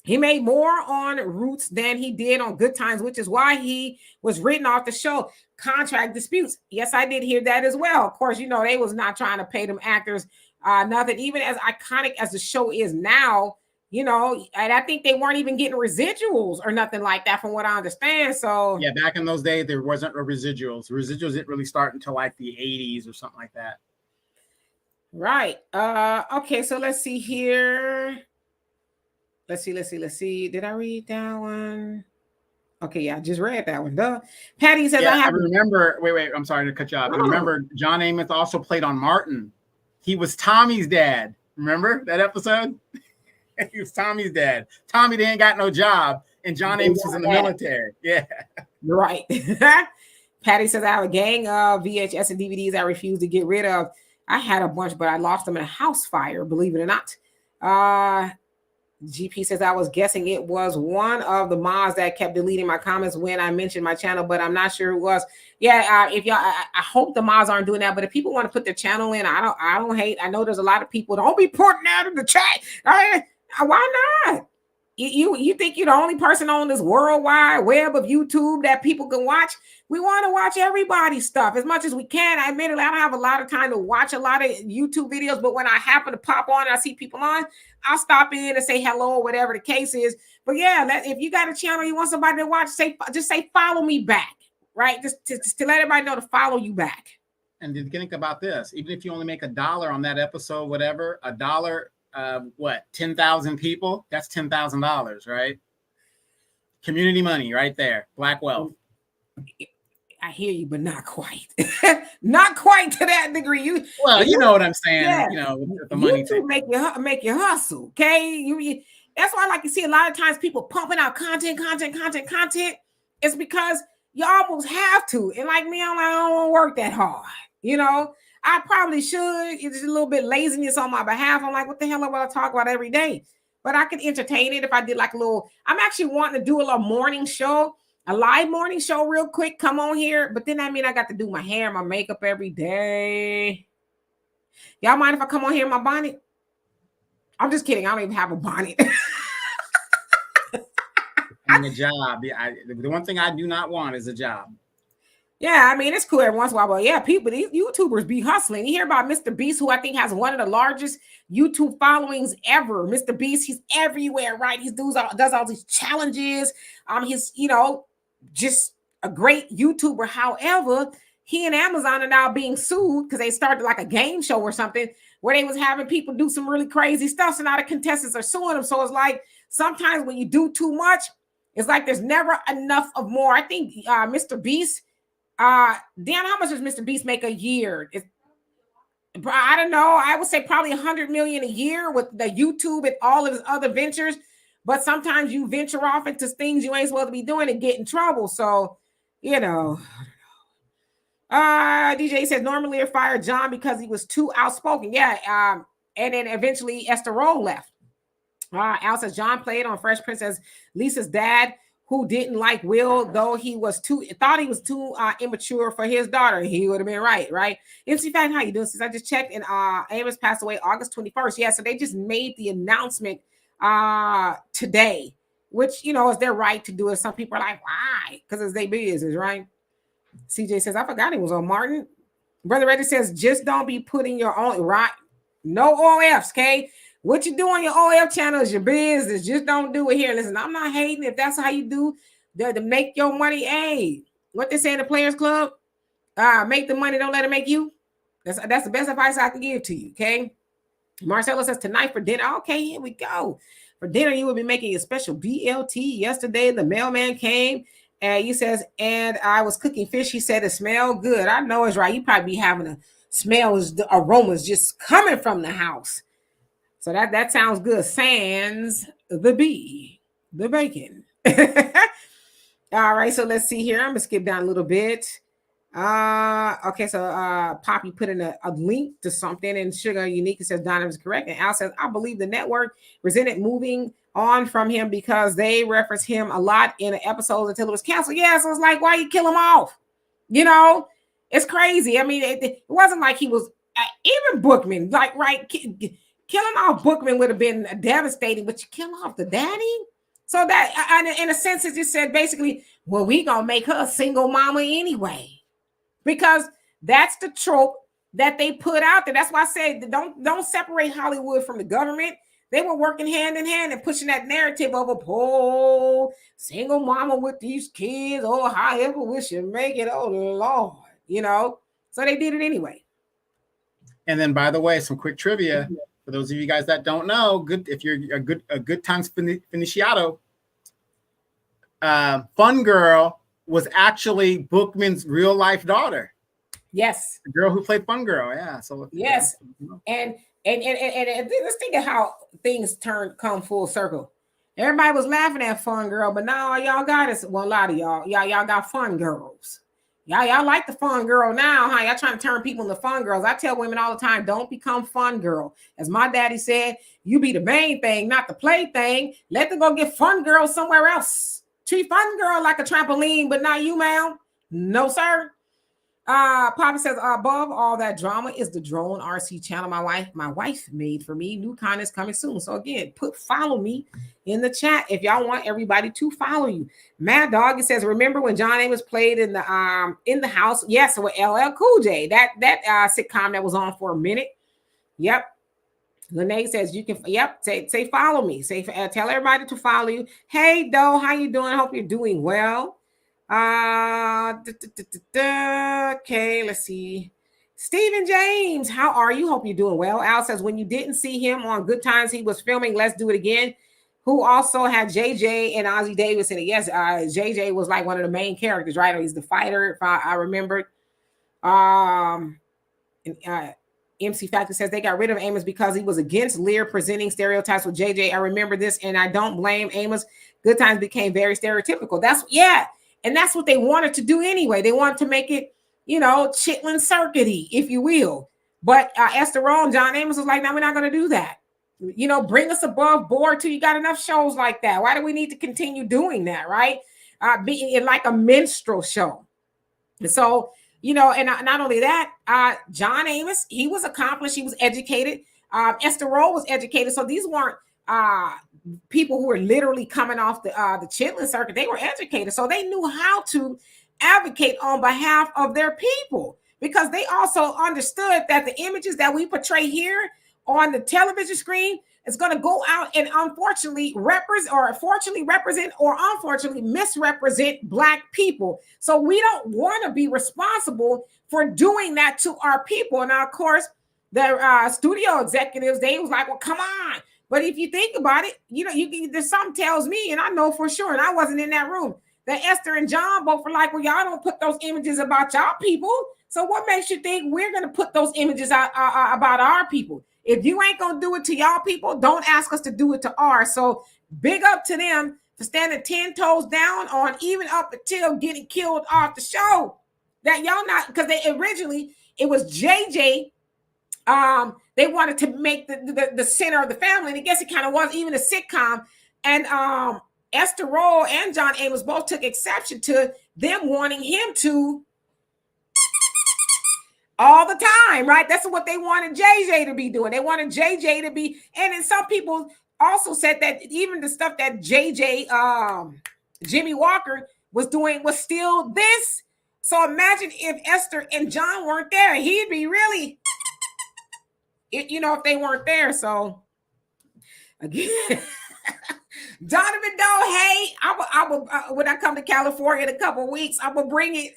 He made more on Roots than he did on Good Times, which is why he was written off the show. Contract disputes. Yes, I did hear that as well. Of course, you know, they was not trying to pay them actors nothing. Even as iconic as the show is now, you know, and I think they weren't even getting residuals or nothing like that from what I understand. So yeah, back in those days, there wasn't residuals. Residuals didn't really start until like the 80s or something like that. Right. Okay, so let's see here. Let's see. Did I read that one? Okay, yeah, I just read that one. Duh. Patty says, yeah, I remember. Wait. I'm sorry to cut you off. Oh. I remember John Amos also played on Martin. He was Tommy's dad. Remember that episode? He was Tommy's dad. Tommy didn't got no job, and John Amos was in the military. Yeah. Right. Patty says, I have a gang of VHS and DVDs I refuse to get rid of. I had a bunch, but I lost them in a house fire, believe it or not. GP says, I was guessing it was one of the mods that kept deleting my comments when I mentioned my channel, but I'm not sure who it was. Yeah, if y'all, I hope the mods aren't doing that, but if people want to put their channel in, I don't hate. I know there's a lot of people, don't be putting that in the chat. Why not? You think you're the only person on this worldwide web of YouTube that people can watch? We want to watch everybody's stuff as much as we can. I admittedly, I don't have a lot of time to watch a lot of YouTube videos, but when I happen to pop on and I see people on, I'll stop in and say hello or whatever the case is. But yeah, if you got a channel you want somebody to watch, just say follow me back, right? Just to let everybody know to follow you back. And to think about this, even if you only make $1 on that episode, whatever, $1, what, 10,000 people? That's $10,000, right? Community money right there. Black wealth. I hear you, but not quite. Not quite to that degree. You know what I'm saying. Yeah. You know, with the money YouTube make you hustle. Okay. That's why I like to see a lot of times people pumping out content. It's because you almost have to. And like me, I'm like, I don't want to work that hard. You know, I probably should. It's just a little bit laziness on my behalf. I'm like, what the hell am I going to talk about every day? But I could entertain it if I did like a little. I'm actually wanting to do a little morning show. A live morning show real quick, come on here. But then I mean I got to do my hair, my makeup every day. Y'all mind if I come on here in my bonnet? I'm just kidding. I don't even have a bonnet. And a job. The one thing I do not want is a job. Yeah, I mean, it's cool every once in a while. But yeah, these YouTubers be hustling. You hear about Mr. Beast, who I think has one of the largest YouTube followings ever. Mr. Beast, he's everywhere, right? He does all these challenges. He's, just a great YouTuber. However, he and Amazon are now being sued because they started like a game show or something where they was having people do some really crazy stuff. So now the contestants are suing them. So it's like sometimes when you do too much, it's like there's never enough of more. I think Mr. Beast, Dan, how much does Mr. Beast make a year? I don't know. I would say probably 100 million a year with the YouTube and all of his other ventures. But sometimes you venture off into things you ain't supposed to be doing and get in trouble. So, DJ says normally fired John because he was too outspoken. Yeah. And then eventually Esther Roll left. Al says John played on Fresh Prince as Lisa's dad, who didn't like Will, though he thought he was too immature for his daughter. He would have been right? MC Fan, how you doing? Since I just checked, and Amos passed away August 21st. Yeah, so they just made the announcement today, which is their right to do it. Some people are like, why? Because it's their business, right? CJ says, I forgot it was on Martin. Brother Reddy says, just don't be putting your own right. No OFs, okay? What you do on your OF channel is your business. Just don't do it here. Listen, I'm not hating if that's how you do to make your money. Hey, what they say in the Players Club? Make the money, don't let it make you. That's the best advice I can give to you, okay? Marcelo says tonight for dinner. Okay, here we go. For dinner, you will be making a special BLT. Yesterday, the mailman came and he says, and I was cooking fish. He said it smelled good. I know it's right. You probably be having the aromas just coming from the house. So that sounds good. Sans the bacon. All right, so let's see here. I'm gonna skip down a little bit. Okay, so Poppy put in a link to something, and Sugar Unique says Donovan is correct, and Al says I believe the network resented moving on from him because they reference him a lot in the episodes until it was canceled. Yeah, so it's like, why you kill him off? It's crazy. I mean, it wasn't like he was even Bookman, like right. Killing off Bookman would have been devastating, but you kill off the daddy. So that, in a sense, it just said basically, well, we gonna make her a single mama anyway, because that's the trope that they put out there. That's why I said don't separate Hollywood from the government. They were working hand in hand and pushing that narrative of a poor single mama with these kids. Oh, however we should make it. Oh Lord, So they did it anyway. And then, by the way, some quick trivia. For those of you guys that don't know, good if you're a good times finiciato, Fun Girl was actually Bookman's real life daughter. Yes, the girl who played Fun Girl. Yeah. So yes, and let's think of how things come full circle. Everybody was laughing at Fun Girl, but now y'all got us. Well, a lot of y'all got Fun Girls. Y'all like the Fun Girl now, huh? Y'all trying to turn people into Fun Girls. I tell women all the time, don't become Fun Girl. As my daddy said, you be the main thing, not the plaything. Let them go get Fun Girl somewhere else. Treat Fun Girl like a trampoline, but not you, ma'am. No, sir. Papa says, above all that drama is the Drone RC channel my wife made for me. New content coming soon. So again, follow me in the chat if y'all want everybody to follow you. Mad Dog, it says, remember when John Amos played in the house? Yes, with LL Cool J. That sitcom that was on for a minute. Yep. Lene says you can. Yep. Say follow me. Say tell everybody to follow you. Hey Doe, how you doing? Hope you're doing well. Okay, let's see. Stephen James, how are you? Hope you're doing well. Al says, when you didn't see him on Good Times, he was filming Let's Do It Again, who also had JJ and Ozzie Davis in it. Yes, JJ was like one of the main characters, right? Or he's the fighter, if I remembered. MC Factor says they got rid of Amos because he was against Lear presenting stereotypes with JJ. I remember this, and I don't blame Amos. Good Times became very stereotypical. And that's what they wanted to do anyway. They wanted to make it, Chitlin circuity, if you will. But Esther Roll and John Amos was like, no, we're not going to do that. Bring us above board till you got enough shows like that. Why do we need to continue doing that, right? Being like a minstrel show. And so, and not only that, John Amos, he was accomplished. He was educated. Esther Roll was educated. So these weren't people who were literally coming off the Chitlin circuit. They were educated. So they knew how to advocate on behalf of their people, because they also understood that the images that we portray here on the television screen is going to go out and unfortunately represent or unfortunately misrepresent Black people. So we don't want to be responsible for doing that to our people. Now, of course, the studio executives, they was like, well, come on. But if you think about it, there's something tells me, and I know for sure, and I wasn't in that room, that Esther and John both were like, well, y'all don't put those images about y'all people. So what makes you think we're going to put those images out about our people? If you ain't going to do it to y'all people, don't ask us to do it to ours. So big up to them for standing 10 toes down on even up until getting killed off the show. That y'all not, because they originally, it was JJ. They wanted to make the center of the family. And I guess it kind of was even a sitcom. And Esther Roll and John Amos both took exception to them wanting him to all the time, right? That's what they wanted JJ to be doing. They wanted JJ to be, and then some people also said that even the stuff that JJ, Jimmy Walker was doing was still this. So imagine if Esther and John weren't there, he'd be really, if they weren't there. So again, Donovan, though, hey, I will when I come to California in a couple of weeks, I will bring it.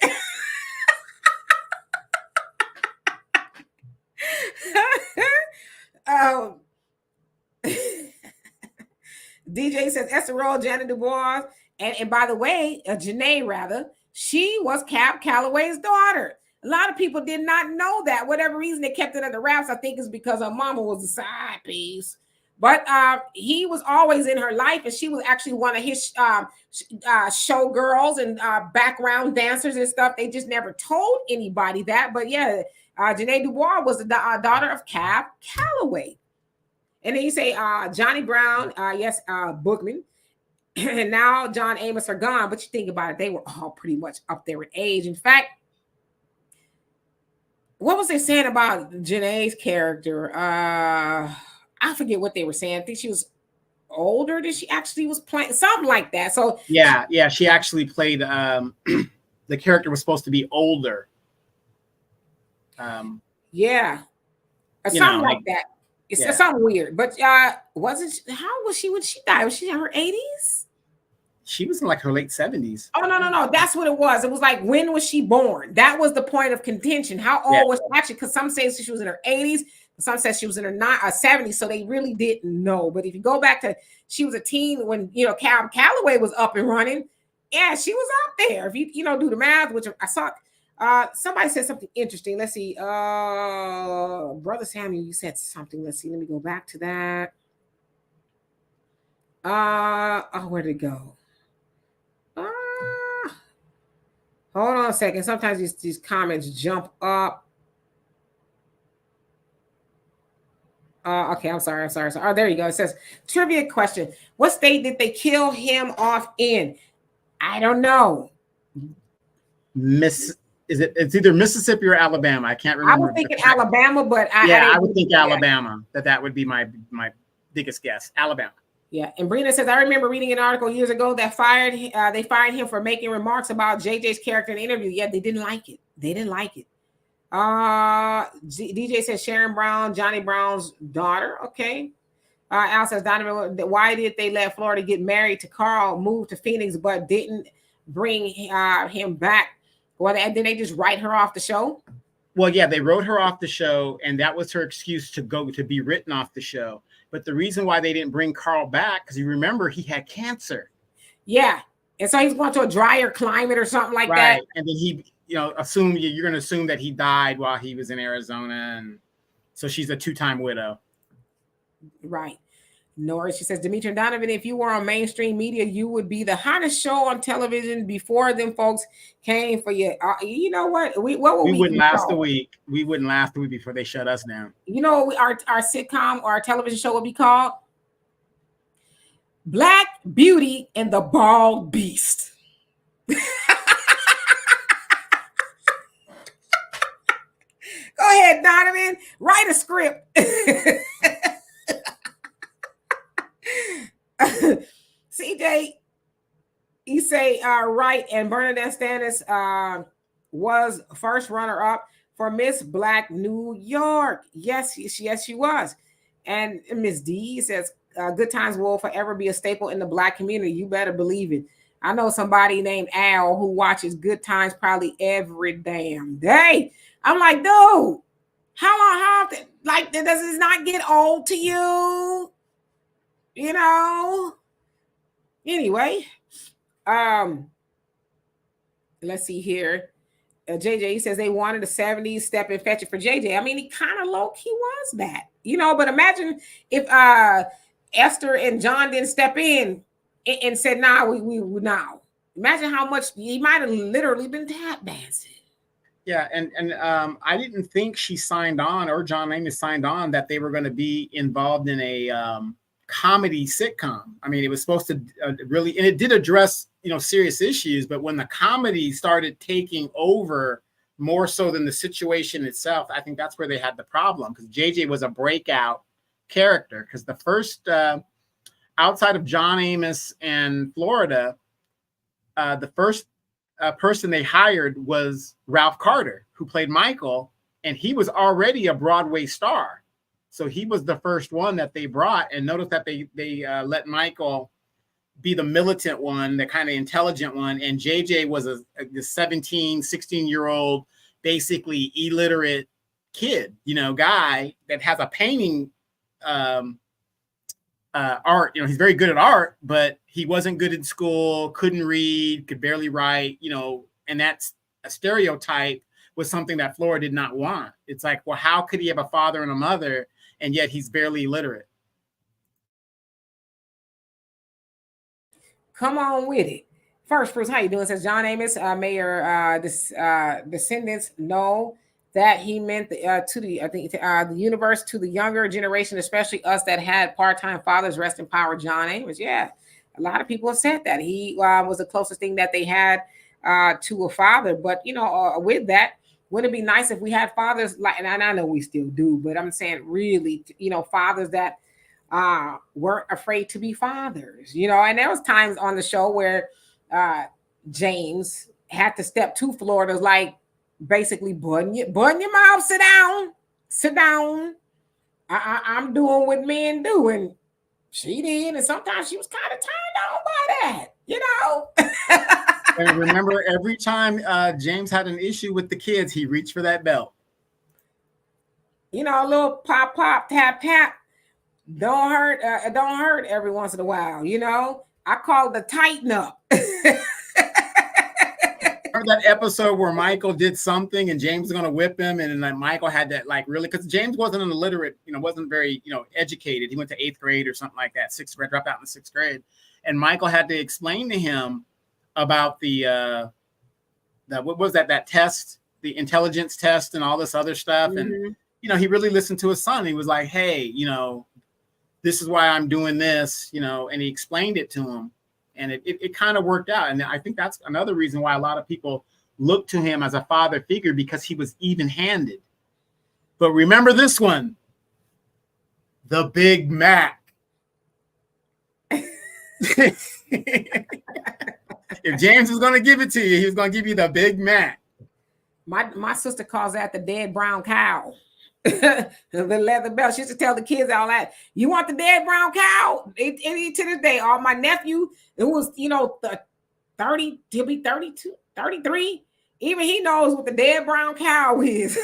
DJ says Esther Roll, Janet Dubois, and by the way, Janae rather, she was Cab Calloway's daughter. A lot of people did not know that. Whatever reason they kept it under wraps, I think is because her mama was a side piece. But he was always in her life, and she was actually one of his showgirls and background dancers and stuff. They just never told anybody that. But yeah, Janae Dubois was the daughter of Cab Calloway. And then you say Johnny Brown, yes, Bookman, and now John Amos are gone. But you think about it, they were all pretty much up there in age. In fact, what was they saying about Janae's character? I forget what they were saying. I think she was older than she actually was playing, something like that. So yeah, she actually played. The character was supposed to be older. Something like that. It's something weird. But wasn't she, how was she when she died? Was she in her 80s? She was in like her late 70s. Oh, no. That's what it was. It was like, when was she born? That was the point of contention. How old was she actually? Because some say she was in her 80s. Some said she was in her 70s, so they really didn't know. But if you go back to, she was a teen when, Cab Calloway was up and running. Yeah, she was out there. If you do the math, which I saw, somebody said something interesting. Let's see. Brother Samuel, you said something. Let's see. Let me go back to that. Where'd it go? Hold on a second. Sometimes these comments jump up. Okay, I'm sorry. Oh, there you go. It says, trivia question. What state did they kill him off in? I don't know. It's either Mississippi or Alabama. I can't remember. I was thinking Alabama, but I would think Alabama. That would be my biggest guess. Alabama. Yeah, and Brina says, I remember reading an article years ago that they fired him for making remarks about JJ's character in the interview. Yeah, they didn't like it. DJ says Sharon Brown, Johnny Brown's daughter. Okay. Al says, Donovan, why did they let Florida get married to Carl, move to Phoenix, but didn't bring him back? Well, then they just write her off the show. Well, yeah, they wrote her off the show, and that was her excuse to be written off the show. But the reason why they didn't bring Carl back, because you remember he had cancer. Yeah. And so he's going to a drier climate or something like that. And then he, you're going to assume that he died while he was in Arizona. And so she's a 2-time widow. Right. Nora, she says, Dimitri and Donovan, if you were on mainstream media, you would be the hottest show on television before them folks came for you. You know what? We wouldn't last a week. We wouldn't last a week before they shut us down. You know what our sitcom or our television show would be called? Black Beauty and the Bald Beast. Go ahead, Donovan. Write a script. CJ, you say right, and Bernadette Stannis was first runner-up for Miss Black New York. Yes, she was. And Miss D says, Good Times will forever be a staple in the Black community. You better believe it. I know somebody named Al who watches Good Times probably every damn day. I'm like, dude, how often? Like, does this not get old to you? You know? Anyway, let's see here. JJ says they wanted a 70s step and fetch it for JJ. I mean, he kind of low-key was that, but imagine if Esther and John didn't step in and said, nah, we now. Imagine how much he might have literally been tap dancing. Yeah, and I didn't think she signed on, or John Amos signed on, that they were going to be involved in a comedy sitcom. I mean, it was supposed to really, and it did address, serious issues, but when the comedy started taking over more so than the situation itself, I think that's where they had the problem, because JJ was a breakout character, because the first, outside of John Amos and Florida, the first person they hired was Ralph Carter, who played Michael, and he was already a Broadway star. So he was the first one that they brought. And notice that they let Michael be the militant one, the kind of intelligent one. And JJ was a 17, 16-year-old, basically illiterate kid, guy that has a painting art. He's very good at art, but he wasn't good in school, couldn't read, could barely write, and that's a stereotype, was something that Flora did not want. It's like, well, how could he have a father and a mother, and yet he's barely literate? Come on with it. First, Bruce, how you doing? Says John Amos, Mayor, descendants know that he meant the universe to the younger generation, especially us that had part-time fathers. Rest in power, John Amos. Yeah, a lot of people have said that he was the closest thing that they had to a father. But with that, wouldn't it be nice if we had fathers like, and I know we still do, but I'm saying really, fathers that weren't afraid to be fathers. And there was times on the show where James had to step to Florida's like, basically button your mouth, sit down. I'm doing what men do, and she did, and sometimes she was kind of turned on by that, And remember, every time James had an issue with the kids, he reached for that belt. A little pop, tap, tap. Don't hurt every once in a while, I call it the tighten up. Remember that episode where Michael did something and James was going to whip him, and then Michael had that, like, really, because James wasn't an illiterate, wasn't very, educated. He went to 8th grade or something like that, 6th grade, dropped out in the 6th grade. And Michael had to explain to him about the what was that test, the intelligence test and all this other stuff. Mm-hmm. And, he really listened to his son. He was like, hey, this is why I'm doing this, and he explained it to him. And it kind of worked out. And I think that's another reason why a lot of people look to him as a father figure, because he was even-handed. But remember this one, the Big Mac. If James was going to give it to you, he was going to give you the Big Mac. My sister calls that the dead brown cow. The leather belt. She used to tell the kids all that. You want the dead brown cow? To this day, all my nephew, it was, 30, he'll be 32, 33. Even he knows what the dead brown cow is.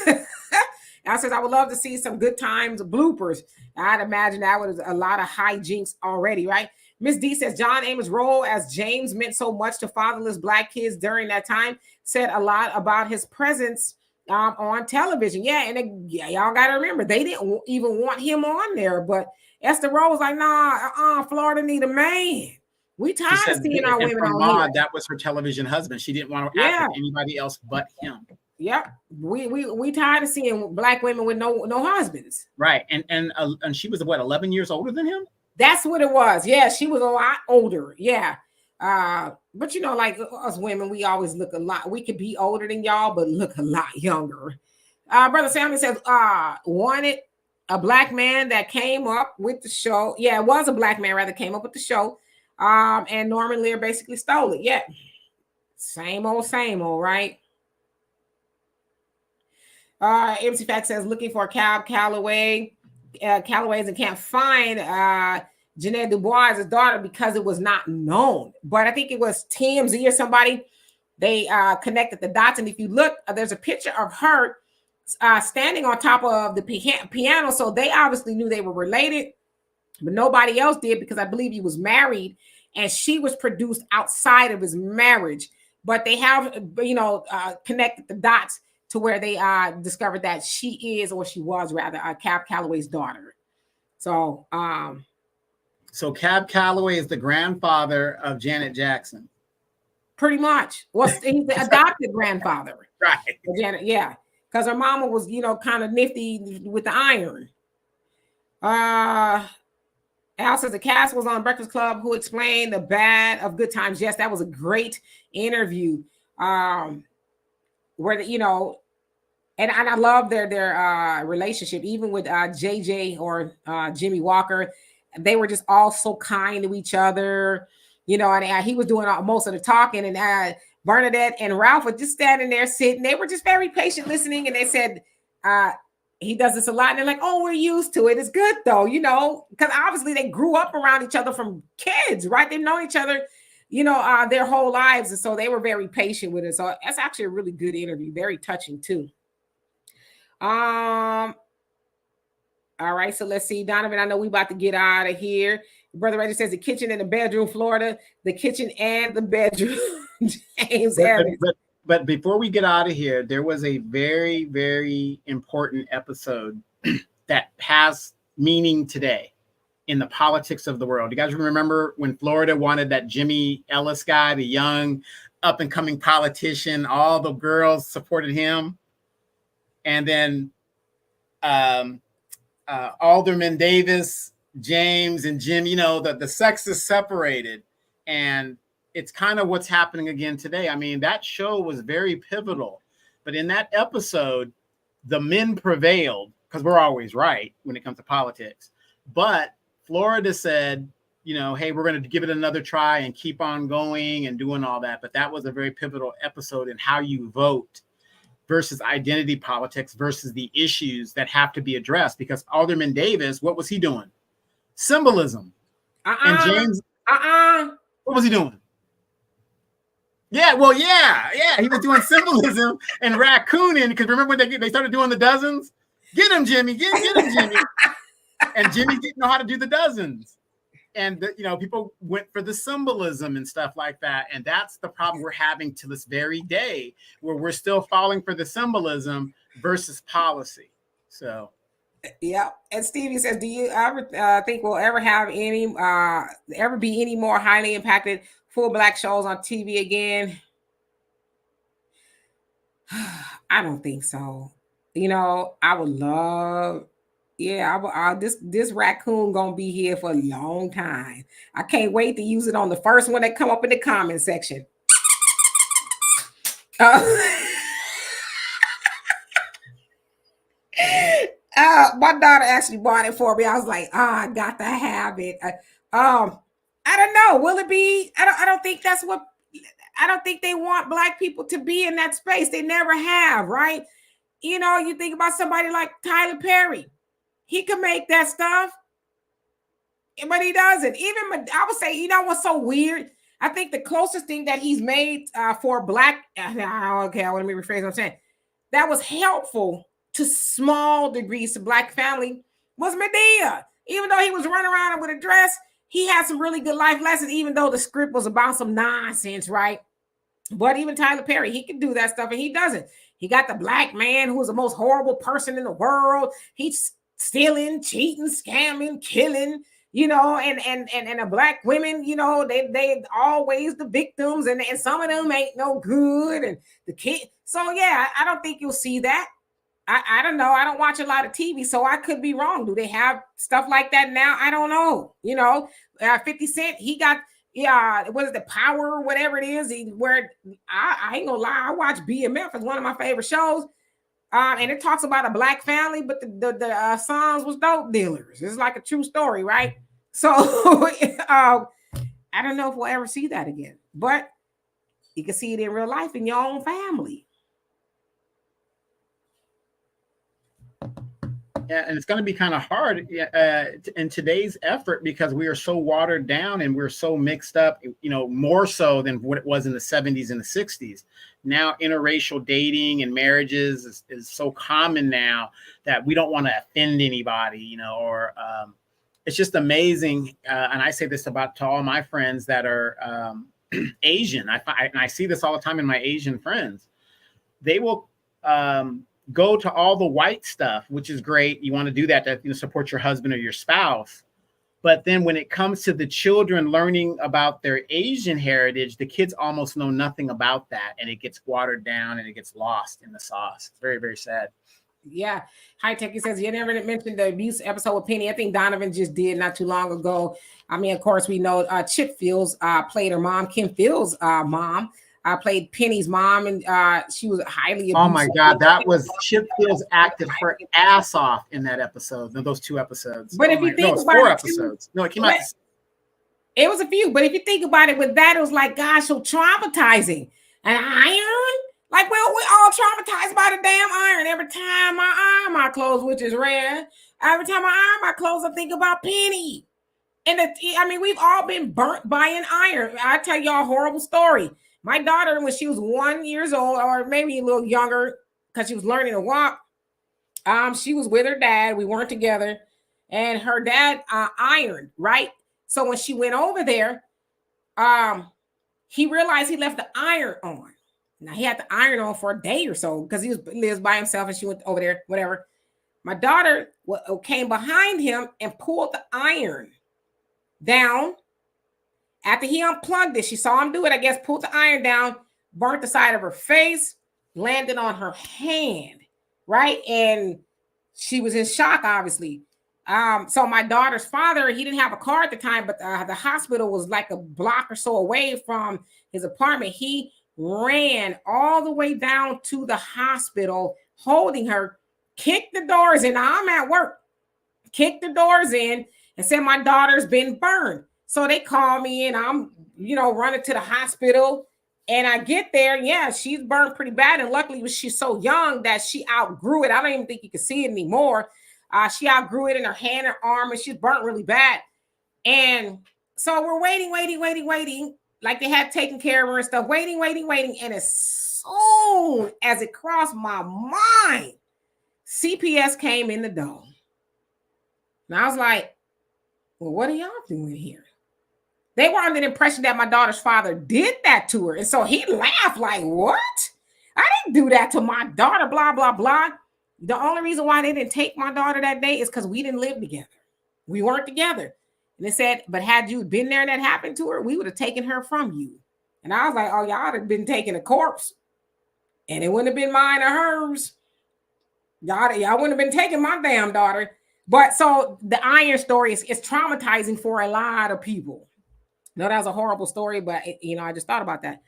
I says I would love to see some good times bloopers. I'd imagine that was a lot of hijinks already, right? Miss D says John Amos' role as James meant so much to fatherless Black kids during that time. Said a lot about his presence on television. Yeah, and y'all got to remember they didn't even want him on there, but Esther Rowe was like, "Nah, Florida need a man. We tired of seeing our women on Maud, here." that was her television husband. She didn't want to act with anybody else but him. Yep, we tired of seeing Black women with no husbands. Right, and she was what, 11 years older than him? That's what it was. Yeah, she was a lot older. Yeah. But you know, like us women, we always look a lot. We could be older than y'all, but look a lot younger. Brother Samuel says, wanted a Black man that came up with the show. Yeah, it was a Black man rather came up with the show. And Norman Lear basically stole it. Yeah. Same old, right? MC Fact says looking for Cab Calloway's and can't find Jeanette Dubois' daughter because it was not known. But I think it was TMZ or somebody. They connected the dots. And if you look, there's a picture of her standing on top of the piano. So they obviously knew they were related, but nobody else did because I believe he was married and she was produced outside of his marriage. But they have, connected the dots to where they discovered that she is, or she was rather, Cab Calloway's daughter. So, so Cab Calloway is the grandfather of Janet Jackson. Pretty much. Well, he's the adopted grandfather. Right. Janet, yeah. Because her mama was, kind of nifty with the iron. Al says the cast was on Breakfast Club who explained the bad of Good Times. Yes, that was a great interview. Where and I love their relationship, even with JJ or Jimmy Walker. They were just all so kind to each other, and he was doing most of the talking, and Bernadette and Ralph were just standing there sitting. They were just very patient listening, and they said he does this a lot, and they're like, "Oh, we're used to it. It's good though, because obviously they grew up around each other from kids, right? They've known each other their whole lives. And so they were very patient with it. So that's actually a really good interview. Very touching too. All right. So let's see, Donovan, I know we about to get out of here. Brother Reggie says the kitchen and the bedroom, Florida, the kitchen and the bedroom. James Evans. But before we get out of here, there was a very, very important episode that has meaning today in the politics of the world. You guys remember when Florida wanted that Jimmy Ellis guy, the young up and coming politician, all the girls supported him. And then Alderman Davis, James and Jim, the sexes separated. And it's kind of what's happening again today. I mean, that show was very pivotal, but in that episode, the men prevailed because we're always right when it comes to politics. But Florida said, hey, we're going to give it another try and keep on going and doing all that. But that was a very pivotal episode in how you vote versus identity politics versus the issues that have to be addressed. Because Alderman Davis, what was he doing? Symbolism. And James, what was he doing? Yeah, well, yeah. He was doing symbolism and raccooning. Because remember when they started doing the dozens? Get him, Jimmy. Get him, Jimmy. And Jimmy didn't know how to do the dozens. And, people went for the symbolism and stuff like that. And that's the problem we're having to this very day, where we're still falling for the symbolism versus policy. So. Yeah. And Stevie says, do you ever think we'll ever have ever be any more highly impacted full Black shows on TV again? I don't think so. I would love... Yeah, this raccoon gonna be here for a long time. I can't wait to use it on the first one that come up in the comment section. My daughter actually bought it for me. I was like, I got to have it. I don't know. Will it be? I don't think that's what. I don't think they want Black people to be in that space. They never have, right? You think about somebody like Tyler Perry. He can make that stuff, but he doesn't. Even I would say, what's so weird? I think the closest thing that he's made for black, okay, let me rephrase what I'm saying, that was helpful to small degrees to black family was Medea. Even though he was running around with a dress, he had some really good life lessons, even though the script was about some nonsense, right? But even Tyler Perry, he can do that stuff, and he doesn't. He got the black man who's the most horrible person in the world. He's stealing, cheating, scamming, killing, and the black women, they always the victims, and some of them ain't no good, and the kid. So yeah, I don't think you'll see that. I don't know. I don't watch a lot of TV, so I could be wrong. Do they have stuff like that now? I don't know. 50 Cent, he got what is the Power or whatever it is? Where I ain't gonna lie, I watch BMF. It's one of my favorite shows. And it talks about a black family, but the sons was dope dealers. It's like a true story, right? So I don't know if we'll ever see that again, but you can see it in real life in your own family. Yeah, and it's going to be kind of hard in today's effort because we are so watered down and we're so mixed up, more so than what it was in the 70s and the 60s. Now, interracial dating and marriages is so common now that we don't want to offend anybody, or it's just amazing. And I say this to all my friends that are Asian. I see this all the time in my Asian friends. They will go to all the white stuff, which is great. You want to do that to support your husband or your spouse. But then when it comes to the children learning about their Asian heritage, the kids almost know nothing about that. And it gets watered down and it gets lost in the sauce. It's very, very sad. Yeah. High Tech, he says, you never mentioned the abuse episode with Penny. I think Donovan just did not too long ago. I mean, of course, we know Chip Fields played her mom, Kim Fields' mom. I played Penny's mom, and she was highly abusive. Oh my God, that was Chip Fields acted her ass off in that episode. Those 2 episodes. But if you think about 4 it, episodes. No, it came out. It was a few, but if you think about it, with that, it was like, gosh, so traumatizing. An iron, like, well, we all traumatized by the damn iron. Every time I iron my clothes, which is rare, every time I iron my clothes, I think about Penny. And we've all been burnt by an iron. I tell y'all a horrible story. My daughter, when she was 1 year old, or maybe a little younger, because she was learning to walk, she was with her dad. We weren't together. And her dad ironed, right? So when she went over there, he realized he left the iron on. Now, he had the iron on for a day or so because he lives by himself, and she went over there, whatever. My daughter came behind him and pulled the iron down. After he unplugged it, she saw him do it, I guess, pulled the iron down, burnt the side of her face, landed on her hand, right? And she was in shock, obviously. So my daughter's father, he didn't have a car at the time, but the hospital was like a block or so away from his apartment. He ran all the way down to the hospital, holding her, kicked the doors in. Now, I'm at work, kicked the doors in and said, my daughter's been burned. So they call me and I'm, running to the hospital, and I get there. Yeah, she's burned pretty bad. And luckily she's so young that she outgrew it. I don't even think you can see it anymore. She outgrew it in her hand and arm, and she's burnt really bad. And so we're waiting, like they had taken care of her and stuff, waiting. And as soon as it crossed my mind, CPS came in the door. And I was like, well, what are y'all doing here? They were under the impression that my daughter's father did that to her. And so he laughed like, what? I didn't do that to my daughter, blah, blah, blah. The only reason why they didn't take my daughter that day is because we didn't live together. We weren't together. And they said, but had you been there and that happened to her, we would have taken her from you. And I was like, oh, y'all would have been taking a corpse. And it wouldn't have been mine or hers. Y'all wouldn't have been taking my damn daughter. But so the iron story is traumatizing for a lot of people. No, that was a horrible story, but I just thought about that.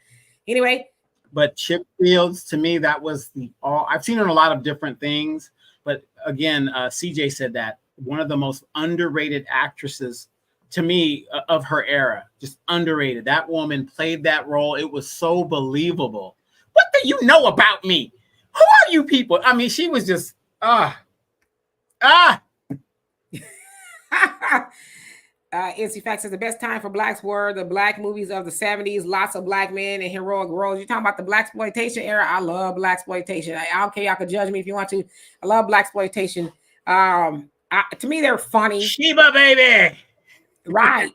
Anyway. But Chip Fields, to me, that was I've seen her in a lot of different things. But again, CJ said that one of the most underrated actresses to me of her era, just underrated. That woman played that role. It was so believable. What do you know about me? Who are you people? I mean, she was just, NC Fact says the best time for blacks were the black movies of the 70s. Lots of black men and heroic roles. You're talking about the black exploitation era. I love black exploitation. I don't care. Y'all can judge me if you want to. I love black exploitation. To me, they're funny. Sheba, baby. Right.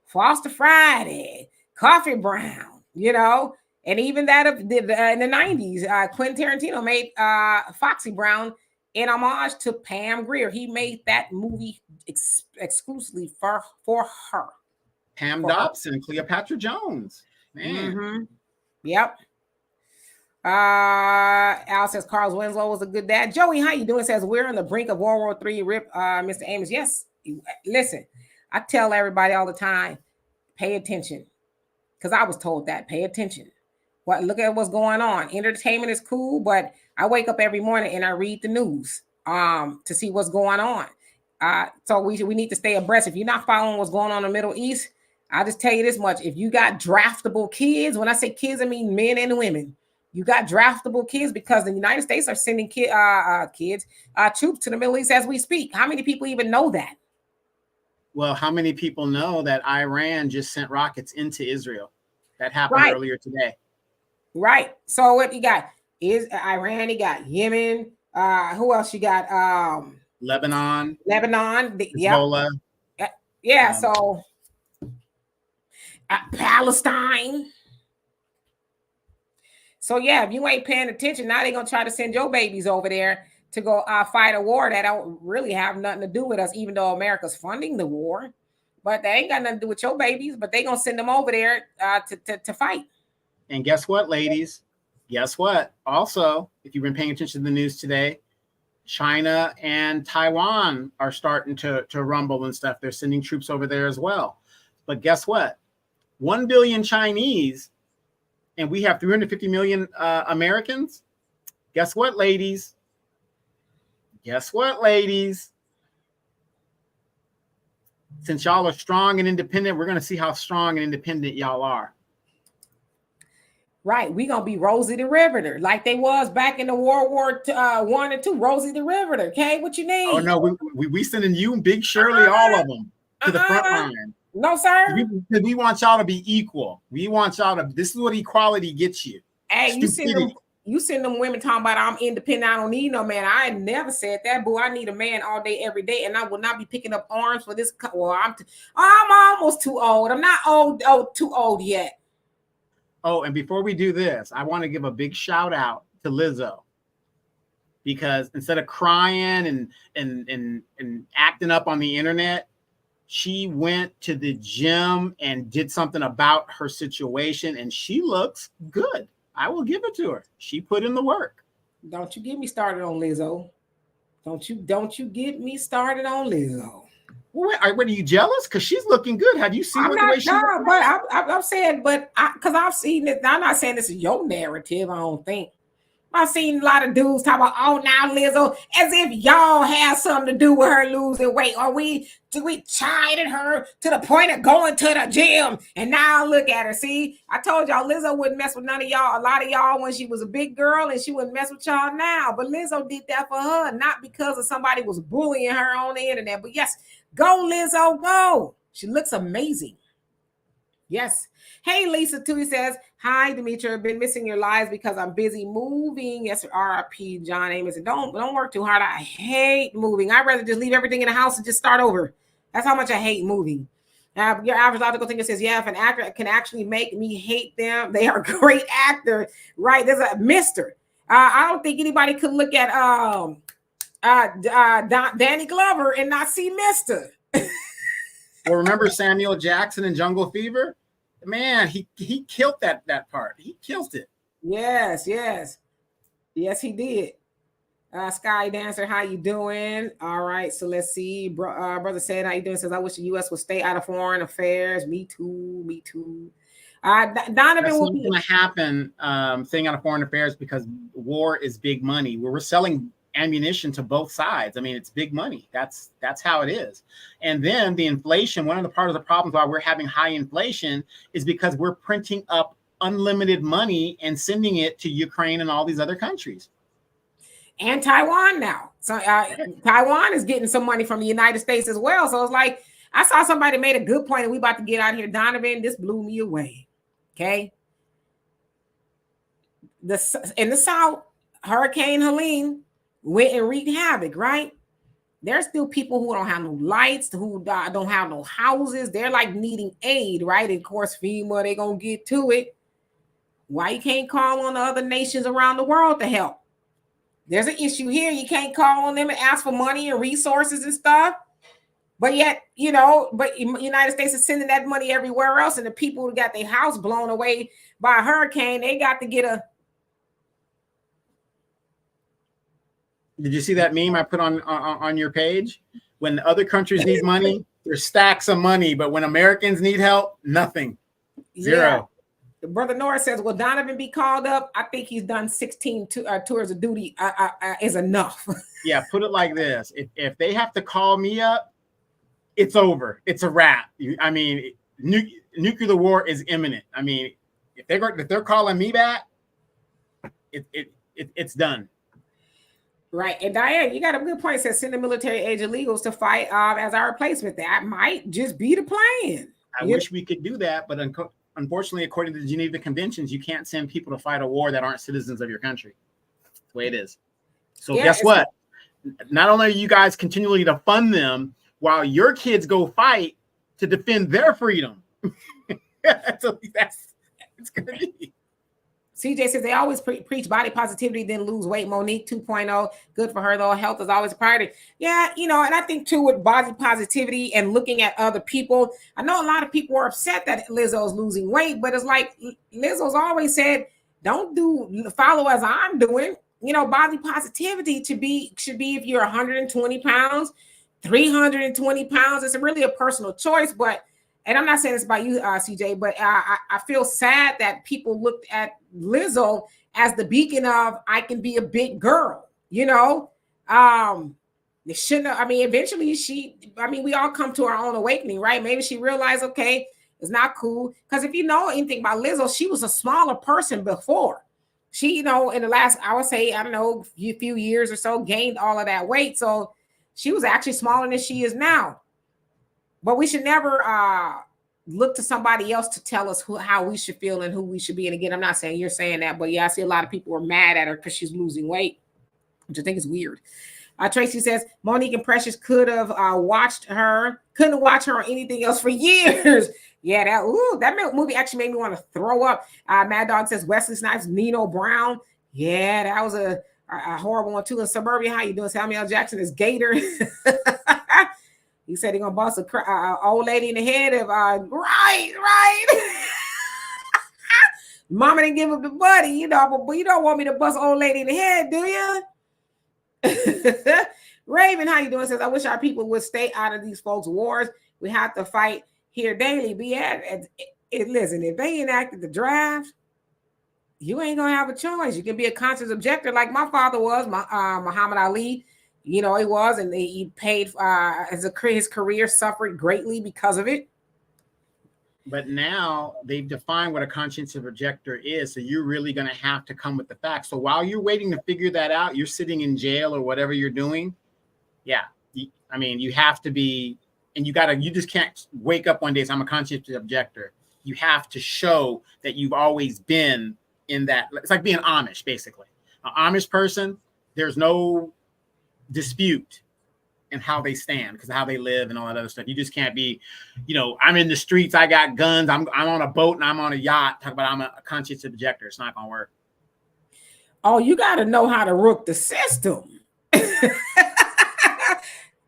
Foster Friday, Coffee Brown, and even that of in the 90s, Quentin Tarantino made Foxy Brown in homage to Pam Grier. He made that movie exclusively for her. Pam Dobson, Cleopatra Jones. Man. Mm-hmm. Yep. Al says Carl Winslow was a good dad. Joey, how you doing? Says we're on the brink of World War III. Rip, Mr. Amos. Yes. Listen, I tell everybody all the time, pay attention. Because I was told that. Pay attention. Look at what's going on. Entertainment is cool, but I wake up every morning and I read the news to see what's going on. So we need to stay abreast. If you're not following what's going on in the Middle East, I'll just tell you this much. If you got draftable kids, when I say kids, I mean men and women. You got draftable kids because the United States are sending troops to the Middle East as we speak. How many people even know that? Well, how many people know that Iran just sent rockets into Israel? That happened earlier today. Right. So what you got is Iran, you got Yemen. Who else you got? Lebanon. Hezbollah. Yeah. So Palestine. So yeah, if you ain't paying attention, now they're gonna try to send your babies over there to go fight a war that don't really have nothing to do with us, even though America's funding the war. But they ain't got nothing to do with your babies. But they gonna send them over there to fight. And guess what, ladies? Guess what? Also, if you've been paying attention to the news today, China and Taiwan are starting to rumble and stuff. They're sending troops over there as well. But guess what? 1 billion Chinese, and we have 350 million Americans. Guess what, ladies? Guess what, ladies? Since y'all are strong and independent, we're going to see how strong and independent y'all are. Right. We're going to be Rosie the Riveter like they was back in the World War I and II. Rosie the Riveter. Okay, what you need? Oh, no, we sending you and Big Shirley, all of them, to the front line. No, sir. We want y'all to be equal. We want y'all to, this is what equality gets you. Hey, you send them women talking about I'm independent, I don't need no man. I never said that, boo. I need a man all day, every day, and I will not be picking up arms for this. Well, I'm almost too old. I'm not too old yet. Oh, and before we do this, I want to give a big shout out to Lizzo, because instead of crying and acting up on the internet, she went to the gym and did something about her situation, and she looks good. I will give it to her. She put in the work. Don't you get me started on Lizzo. Don't you get me started on Lizzo. What are you jealous? Because she's looking good. Have you seen the way she looks? But I'm saying, because I've seen it. I'm not saying this is your narrative, I don't think. I've seen a lot of dudes talk about, oh, now Lizzo, as if y'all have something to do with her losing weight. Or we chided her to the point of going to the gym. And now look at her. See, I told y'all Lizzo wouldn't mess with none of y'all. A lot of y'all when she was a big girl, and she wouldn't mess with y'all now. But Lizzo did that for her, not because of somebody was bullying her on the internet. But yes, go Lizzo, go. She looks amazing. Yes. Hey, Lisa Tui says, hi, Demetria. I've been missing your lives because I'm busy moving. Yes, RIP, John Amos. Don't work too hard. I hate moving. I'd rather just leave everything in the house and just start over. That's how much I hate moving. Your average logical thinker says, yeah, if an actor can actually make me hate them, they are a great actor. Right. There's a Mr. I don't think anybody could look at Danny Glover and not see Mr. Well, remember Samuel Jackson in Jungle Fever? Man, he killed that part. He killed it. Yes, he did. Sky Dancer, how you doing? All right, so let's see. Brother said, how you doing? Says, I wish the U.S. would stay out of foreign affairs. Me too. Donovan will be going to happen. Staying out of foreign affairs because war is big money. We're selling ammunition to both sides. I mean, it's big money. That's how it is. And then the inflation, one of the part of the problems why we're having high inflation is because we're printing up unlimited money and sending it to Ukraine and all these other countries. And Taiwan now. So Taiwan is getting some money from the United States as well. So it's like, I saw somebody made a good point, and we about to get out of here. Donovan, this blew me away. Okay. In the South, Hurricane Helene went and wreaked havoc, right? There's still people who don't have no lights, who don't have no houses. They're like needing aid, right? And of course, FEMA, they're going to get to it. Why you can't call on the other nations around the world to help? There's an issue here. You can't call on them and ask for money and resources and stuff. But yet, but the United States is sending that money everywhere else. And the people who got their house blown away by a hurricane, they got to get a. Did you see that meme I put on your page? When other countries need money, there's stacks of money. But when Americans need help, nothing. Zero. Yeah. Brother Norris says, will Donovan be called up? I think he's done 16 tours of duty is enough. Yeah, put it like this. If they have to call me up, it's over. It's a wrap. I mean, nuclear war is imminent. I mean, if they're calling me back, it's done. Right. And Diane, you got a good point. It says send the military age illegals to fight as our replacement. That might just be the plan. I wish we could do that, but unfortunately, according to the Geneva Conventions, you can't send people to fight a war that aren't citizens of your country. That's the way it is. So guess what? Not only are you guys continually to fund them while your kids go fight to defend their freedom. So it's going to be. CJ says they always preach body positivity, then lose weight. Monique 2.0, good for her though. Health is always a priority. Yeah, and I think too with body positivity and looking at other people. I know a lot of people are upset that Lizzo's losing weight, but it's like Lizzo's always said, don't follow as I'm doing. Body positivity should be if you're 120 pounds, 320 pounds. It's really a personal choice, but. And I'm not saying this about you, CJ, but I feel sad that people looked at Lizzo as the beacon of I can be a big girl. They shouldn't have. I mean, eventually we all come to our own awakening, right? Maybe she realized, okay, it's not cool. Because if you know anything about Lizzo, she was a smaller person before. She, in the last, I would say, I don't know, few years or so, gained all of that weight. So she was actually smaller than she is now. But we should never look to somebody else to tell us how we should feel and who we should be. And again, I'm not saying you're saying that, but yeah, I see a lot of people are mad at her because she's losing weight, which I think is weird. Tracy says Monique and Precious couldn't watch her or anything else for years. Yeah, that movie actually made me want to throw up. Mad Dog says Wesley Snipes, Nino Brown. Yeah, that was a horrible one too. In Suburbia, how you doing? Samuel L. Jackson is Gator. He said he's gonna bust a old lady in the head if right. Mama didn't give him the buddy, but you don't want me to bust old lady in the head, do you? Raven, how you doing? Says I wish our people would stay out of these folks' wars. We have to fight here daily. But yeah, listen, if they enacted the draft, you ain't gonna have a choice. You can be a conscious objector like my father was, Muhammad Ali. He was, and he paid his career suffered greatly because of it. But now they've defined what a conscientious objector is. So you're really going to have to come with the facts. So while you're waiting to figure that out, you're sitting in jail or whatever you're doing. Yeah. You have to be, and you just can't wake up one day and say, I'm a conscientious objector. You have to show that you've always been in that. It's like being Amish, basically. An Amish person, there's no dispute in how they stand because of how they live and all that other stuff. You just can't be, I'm in the streets, I got guns, I'm on a boat and I'm on a yacht. Talk about I'm a conscientious objector. It's not gonna work. Oh, you got to know how to rook the system.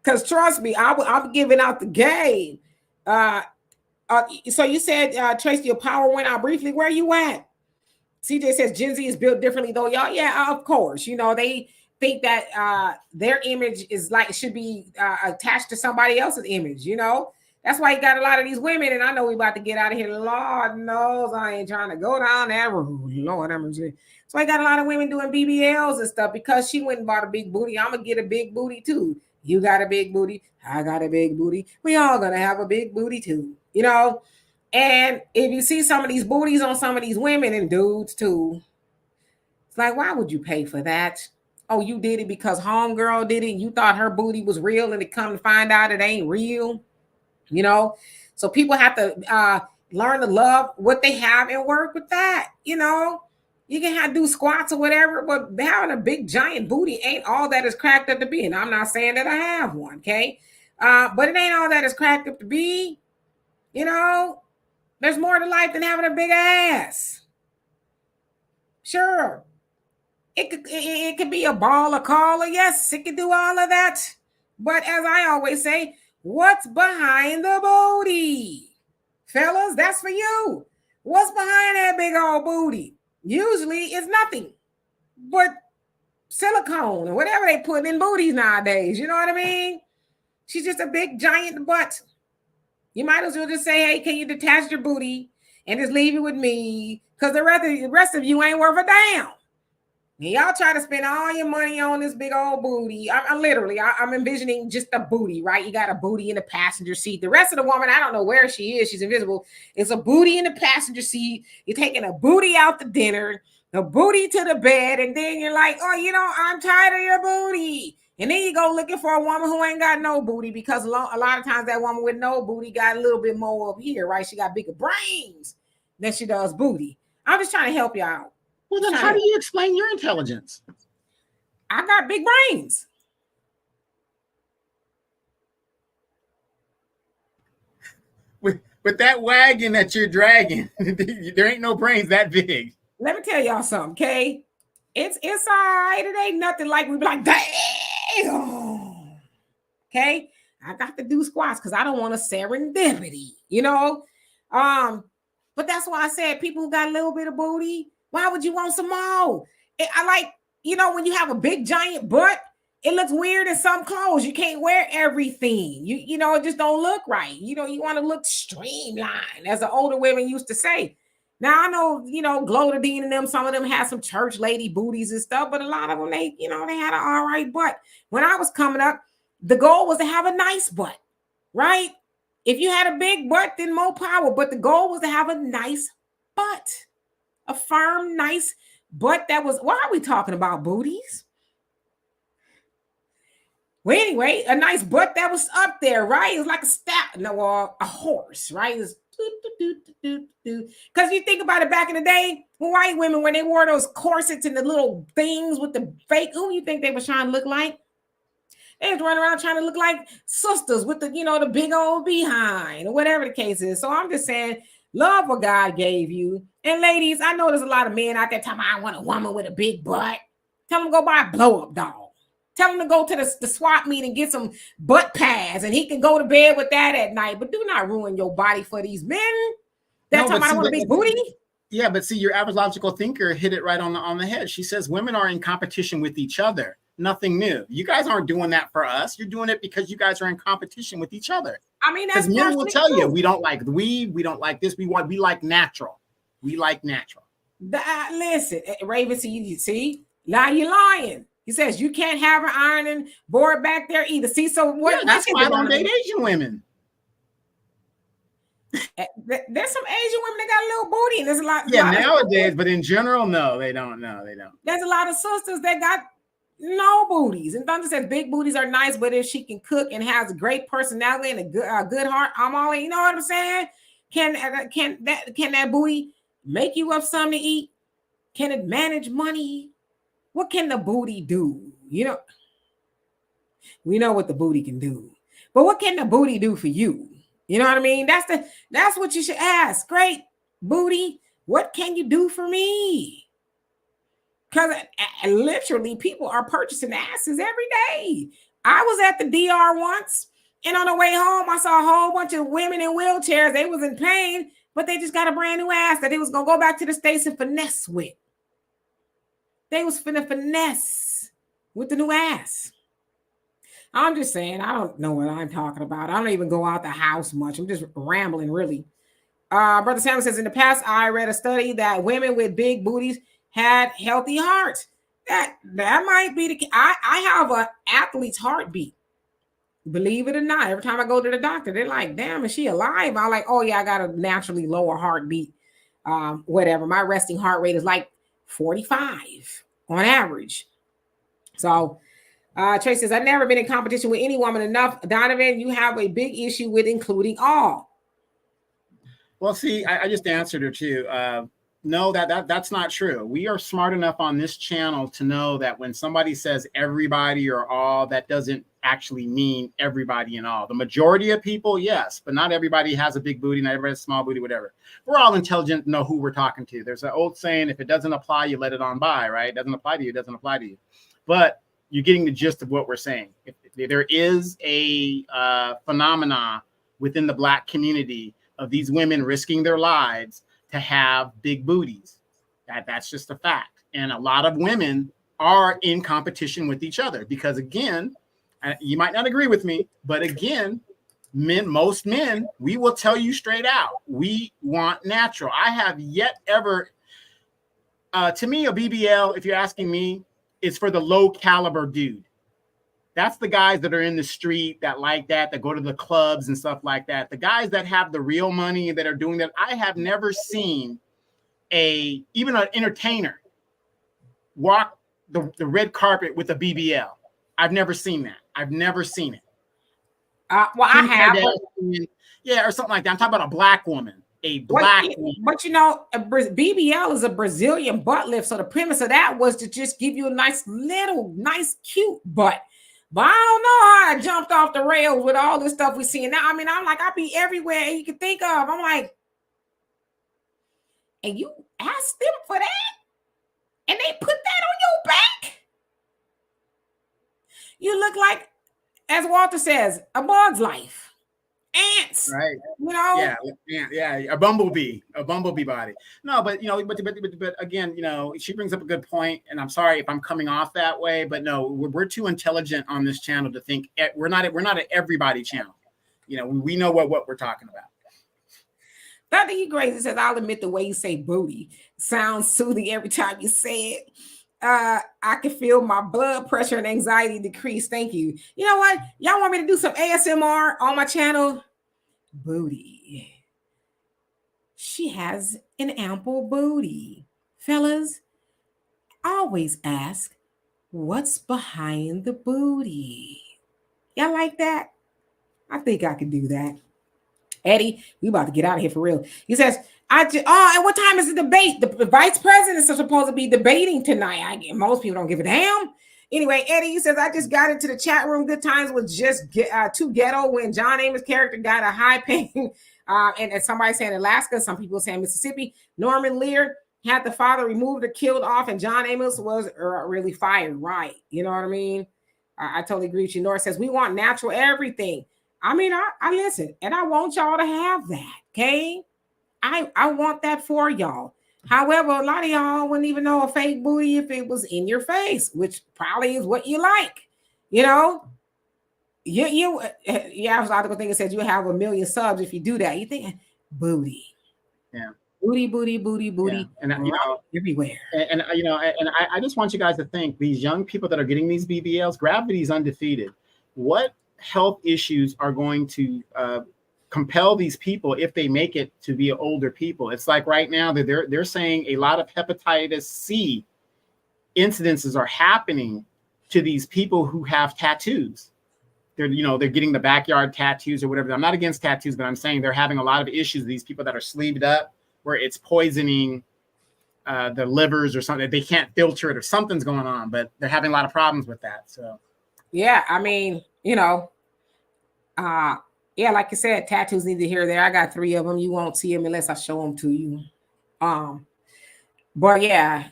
Because trust me, I'm giving out the game. So you said, Tracy, your power went out briefly. Where are you at? CJ says Gen Z is built differently though. Y'all, yeah, of course. They think that their image should be attached to somebody else's image. That's why you got a lot of these women, and I know we about to get out of here. Lord knows I ain't trying to go down that road. Lord, so I got a lot of women doing BBLs and stuff because she went and bought a big booty. I'm gonna get a big booty too. You got a big booty. I got a big booty. We all gonna have a big booty too. And if you see some of these booties on some of these women and dudes too, it's like, why would you pay for that? Oh, you did it because homegirl did it and you thought her booty was real and it come to find out it ain't real, you know? So people have to learn to love what they have and work with that, you know? You can do squats or whatever, but having a big giant booty ain't all that is cracked up to be. And I'm not saying that I have one, okay? But it ain't all that is cracked up to be, you know? There's more to life than having a big ass. Sure. It could be a ball of collar. Yes, it could do all of that. But as I always say, what's behind the booty? Fellas, that's for you. What's behind that big old booty? Usually it's nothing but silicone or whatever they put in booties nowadays. You know what I mean? She's just a big giant butt. You might as well just say, hey, can you detach your booty and just leave it with me? Because the rest of you ain't worth a damn. And y'all try to spend all your money on this big old booty. I'm envisioning just a booty, right? You got a booty in the passenger seat. The rest of the woman, I don't know where she is. She's invisible. It's a booty in the passenger seat. You're taking a booty out to dinner, a booty to the bed, and then you're like, oh, I'm tired of your booty. And then you go looking for a woman who ain't got no booty because a lot of times that woman with no booty got a little bit more up here, right? She got bigger brains than she does booty. I'm just trying to help you out. Well, then how do you explain your intelligence? I got big brains. With that wagon that you're dragging, there ain't no brains that big. Let me tell y'all something, okay? It's all right. It ain't nothing like we be like, damn. Okay? I got to do squats because I don't want a serendipity, you know? But that's why I said people who got a little bit of booty, why would you want some more? I like, when you have a big giant butt, it looks weird in some clothes. You can't wear everything. It just don't look right. You want to look streamlined, as the older women used to say. Now I know, Glodadine and them, some of them had some church lady booties and stuff, but a lot of them, they had an all right butt. When I was coming up, the goal was to have a nice butt, right? If you had a big butt, then more power. But the goal was to have a nice butt. A firm, nice butt that was, why are we talking about booties? Well, anyway, a nice butt that was up there, right? It was like a horse, right? It was because you think about it, back in the day, white women, when they wore those corsets and the little things with the fake, who you think they were trying to look like? They was running around trying to look like sisters with the, the big old behind or whatever the case is. So I'm just saying, love what God gave you. And ladies, I know there's a lot of men out there telling me, I want a woman with a big butt. Tell them to go buy a blow-up doll. Tell him to go to the swap meet and get some butt pads, and he can go to bed with that at night. But do not ruin your body for these men. That's talking about I want a big booty. Yeah, but see, your average logical thinker hit it right on the head. She says women are in competition with each other. Nothing new. You guys aren't doing that for us. You're doing it because you guys are in competition with each other. I mean, that's men will tell you, we don't like weave, we don't like this. We like natural. We like natural. Listen, Raven, see, now you're lying. He says you can't have an ironing board back there either. See, so what? Yeah, that's why I don't date Asian women. There's some Asian women that got a little booty, and there's a lot. Yeah, nowadays, but in general, no, they don't. No, they don't. There's a lot of sisters that got no booties, and Thunder says big booties are nice, but if she can cook and has a great personality and a good heart, I'm all in. You know what I'm saying? Can that booty make you up something to eat? Can it manage money? What can the booty do? We know what the booty can do, but what can the booty do for you? You know what I mean? That's what you should ask. Great booty, what can you do for me? Because literally people are purchasing asses every day. I was at the DR once, and on the way home, I saw a whole bunch of women in wheelchairs. They was in pain, but they just got a brand new ass that they was going to go back to the States and finesse with. They was finna finesse with the new ass. I'm just saying, I don't know what I'm talking about. I don't even go out the house much. I'm just rambling, really. Brother Samuel says, in the past, I read a study that women with big booties had healthy hearts. That might be the case. I have an athlete's heartbeat. Believe it or not, every time I go to the doctor, they're like, damn, is she alive? I'm like, oh, yeah, I got a naturally lower heartbeat. Whatever. My resting heart rate is like 45 on average. So Tracy says, I've never been in competition with any woman enough. Donovan, you have a big issue with including all. Well, see, I just answered her too. No, that's not true. We are smart enough on this channel to know that when somebody says everybody or all, that doesn't actually mean everybody and all. The majority of people, yes, but not everybody has a big booty, not everybody has a small booty, whatever. We're all intelligent to know who we're talking to. There's an old saying, if it doesn't apply, you let it on by, right? It doesn't apply to you, it doesn't apply to you. But you're getting the gist of what we're saying. If there is a phenomena within the Black community of these women risking their lives to have big booties. That's just a fact. And a lot of women are in competition with each other because, again, you might not agree with me, but again, most men, we will tell you straight out, we want natural. I have yet ever, to me, a BBL, if you're asking me, is for the low caliber dude. That's the guys that are in the street that like that go to the clubs and stuff like that. The guys that have the real money that are doing that. I have never seen even an entertainer walk the red carpet with a BBL. I've never seen that. I've never seen it. Well, I have. Yeah, or something like that. I'm talking about a Black woman. A Black woman. But you know, a BBL is a Brazilian butt lift. So the premise of that was to just give you a nice, cute butt. But I don't know how I jumped off the rails with all this stuff we're seeing now. I mean, I'm like, I'll be everywhere you can think of. I'm like, and you asked them for that? And they put that on your back? You look like, as Walter says, a bug's life. Ants, right? You know, yeah, a bumblebee body. No, but you know, but again, you know, she brings up a good point, and I'm sorry if I'm coming off that way, but no, we're too intelligent on this channel to think we're not an everybody channel. You know, we know what we're talking about. Dr. E. Gracie says, I'll admit the way you say booty sounds soothing every time you say it. I can feel my blood pressure and anxiety decrease. Thank you. You know what? Y'all want me to do some ASMR on my channel? Booty. She has an ample booty. Fellas, always ask, what's behind the booty? Y'all like that? I think I can do that. Eddie, we about to get out of here for real. He says, and what time is the debate? The vice presidents are supposed to be debating tonight. Most people don't give a damn. Anyway, Eddie, he says, I just got into the chat room. Good times was just too ghetto when John Amos' character got a high paying, and somebody saying Alaska, some people saying Mississippi. Norman Lear had the father removed or killed off, and John Amos was really fired. Right. You know what I mean? I totally agree with you. Nora says, we want natural everything. I mean, I listen, and I want y'all to have that, okay? I want that for y'all. However, a lot of y'all wouldn't even know a fake booty if it was in your face, which probably is what you like, you know? I was the thing that said you have 1 million subs if you do that. You think booty. Yeah. Booty. Yeah. And you know, everywhere. And you know, and I just want you guys to think, these young people that are getting these BBLs, gravity is undefeated. What health issues are going to compel these people if they make it to be older people? It's like right now that they're saying a lot of hepatitis C incidences are happening to these people who have tattoos. They're getting the backyard tattoos or whatever. I'm not against tattoos, but I'm saying they're having a lot of issues. These people that are sleeved up, where it's poisoning the livers or something. They can't filter it or something's going on, but they're having a lot of problems with that. So, yeah, I mean, you know, yeah, like you said, tattoos need to here or there. I got 3 of them. You won't see them unless I show them to you. But yeah,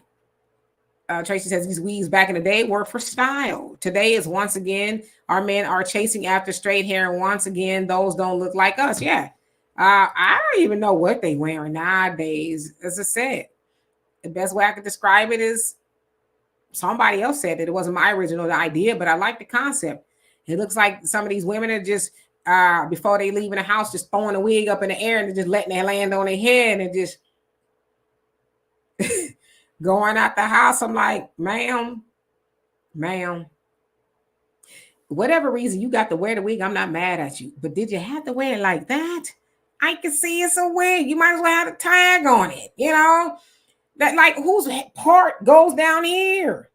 Tracy says these weaves back in the day were for style. Today is once again, our men are chasing after straight hair. And once again, those don't look like us. Yeah. I don't even know what they wearing nowadays. As I said, the best way I could describe it is somebody else said that it wasn't my original idea, but I like the concept. It looks like some of these women are just, before they leave in the house, just throwing a wig up in the air and just letting it land on their head and just going out the house. I'm like, ma'am, whatever reason you got to wear the wig, I'm not mad at you. But did you have to wear it like that? I can see it's a wig. You might as well have a tag on it, you know? That, like, whose part goes down here?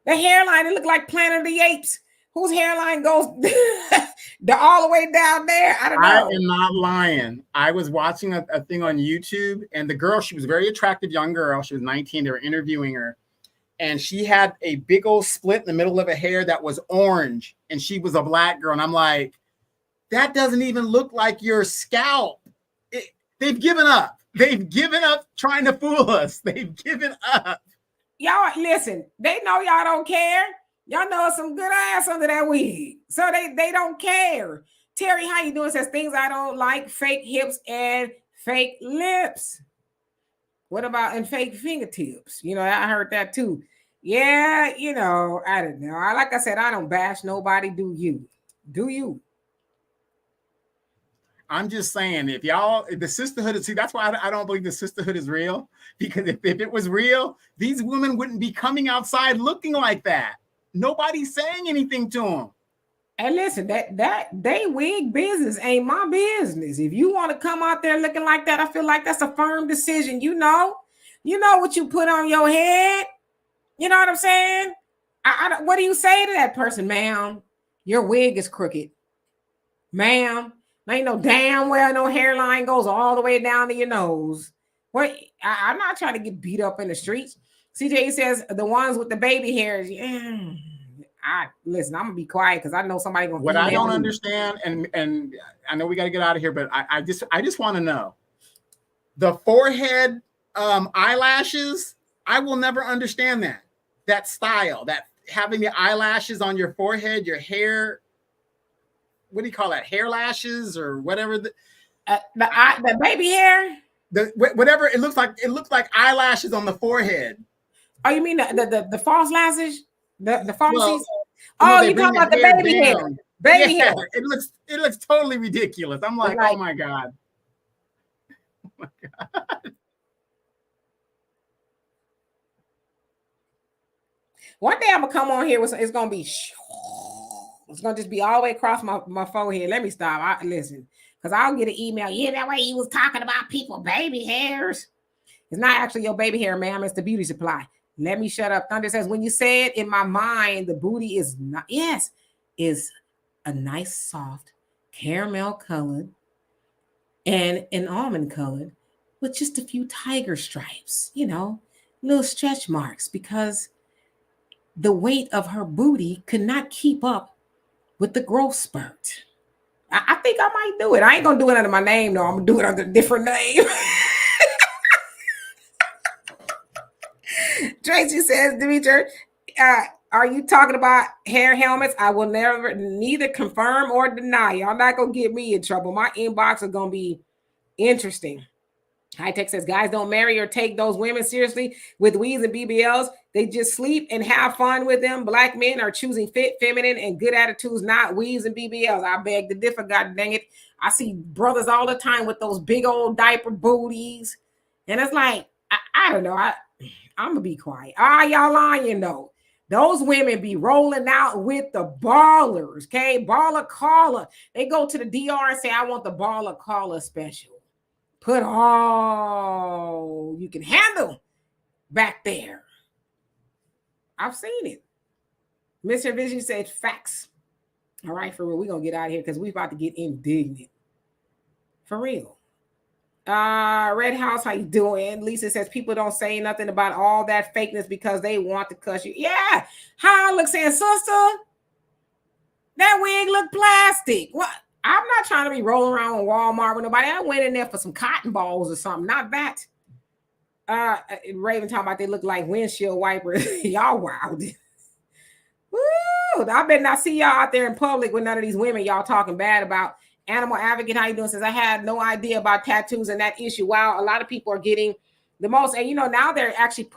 The hairline, it looked like Planet of the Apes. Whose hairline goes all the way down there? I don't know. I am not lying. I was watching a thing on YouTube, and the girl, she was a very attractive young girl. She was 19. They were interviewing her, and she had a big old split in the middle of her hair that was orange, and she was a black girl. And I'm like, that doesn't even look like your scalp. They've given up. They've given up trying to fool us. They've given up. Y'all, listen, they know y'all don't care. Y'all know some good ass under that wig. So they don't care. Terry, how you doing? Says things I don't like, fake hips and fake lips. What about and fake fingertips? You know, I heard that too. Yeah, you know, I don't know. Like I said, I don't bash nobody. Do you? Do you? I'm just saying, if the sisterhood is, see, that's why I don't believe the sisterhood is real. Because if it was real, these women wouldn't be coming outside looking like that. Nobody's saying anything to them. And listen, that they wig business ain't my business. If you want to come out there looking like that, I feel like that's a firm decision. You know what you put on your head. You know what I'm saying? What do you say to that person, ma'am? Your wig is crooked, ma'am. Ain't no damn well no hairline goes all the way down to your nose. What? I'm not trying to get beat up in the streets. CJ says the ones with the baby hairs. Yeah. Listen, I'm gonna be quiet because I know somebody gonna. What I don't understand, and I know we got to get out of here, but I just want to know the forehead eyelashes. I will never understand that style, that having the eyelashes on your forehead, your hair. What do you call that? Hair lashes or whatever. The baby hair. Whatever it looks like. It looks like eyelashes on the forehead. Oh, you mean the false lashes? The falsies? Well, you talking about the baby hair? Baby hair. It looks totally ridiculous. I'm like, oh my God. Oh my God. One day I'm gonna come on here with it's gonna be it's gonna just be all the way across my forehead. Let me stop. Listen, because I'll get an email. Yeah, that way he was talking about people baby hairs. It's not actually your baby hair, ma'am. It's the beauty supply. Let me shut up. Thunder says, when you say it in my mind, the booty is not, yes, is a nice, soft, caramel colored and an almond colored with just a few tiger stripes, little stretch marks, because the weight of her booty could not keep up with the growth spurt. I think I might do it. I ain't going to do it under my name, though. I'm going to do it under a different name. Tracy says, Demetra, are you talking about hair helmets? I will neither confirm or deny. Y'all not going to get me in trouble. My inbox is going to be interesting. High Tech says, guys don't marry or take those women seriously with weeds and BBLs. They just sleep and have fun with them. Black men are choosing fit, feminine, and good attitudes, not weeds and BBLs. I beg to differ, god dang it. I see brothers all the time with those big old diaper booties. And it's like, I don't know. I'm going to be quiet. Y'all lying, though. Those women be rolling out with the ballers, okay? Baller caller. They go to the DR and say, I want the baller caller special. Put all you can handle back there. I've seen it. Mr. Vision said facts. All right, for real. We're going to get out of here because we're about to get indignant. For real. Red House, how you doing? Lisa says people don't say nothing about all that fakeness because they want to cuss you. Yeah. How I look saying, sister, that wig look plastic. What? I'm not trying to be rolling around in Walmart with nobody. I went in there for some cotton balls or something. Not that. Raven talking about they look like windshield wipers. Y'all wild. Woo! I better not see y'all out there in public with none of these women y'all talking bad about. Animal Advocate, how you doing? Says, I had no idea about tattoos and that issue. Wow, a lot of people are getting the most. And, now they're actually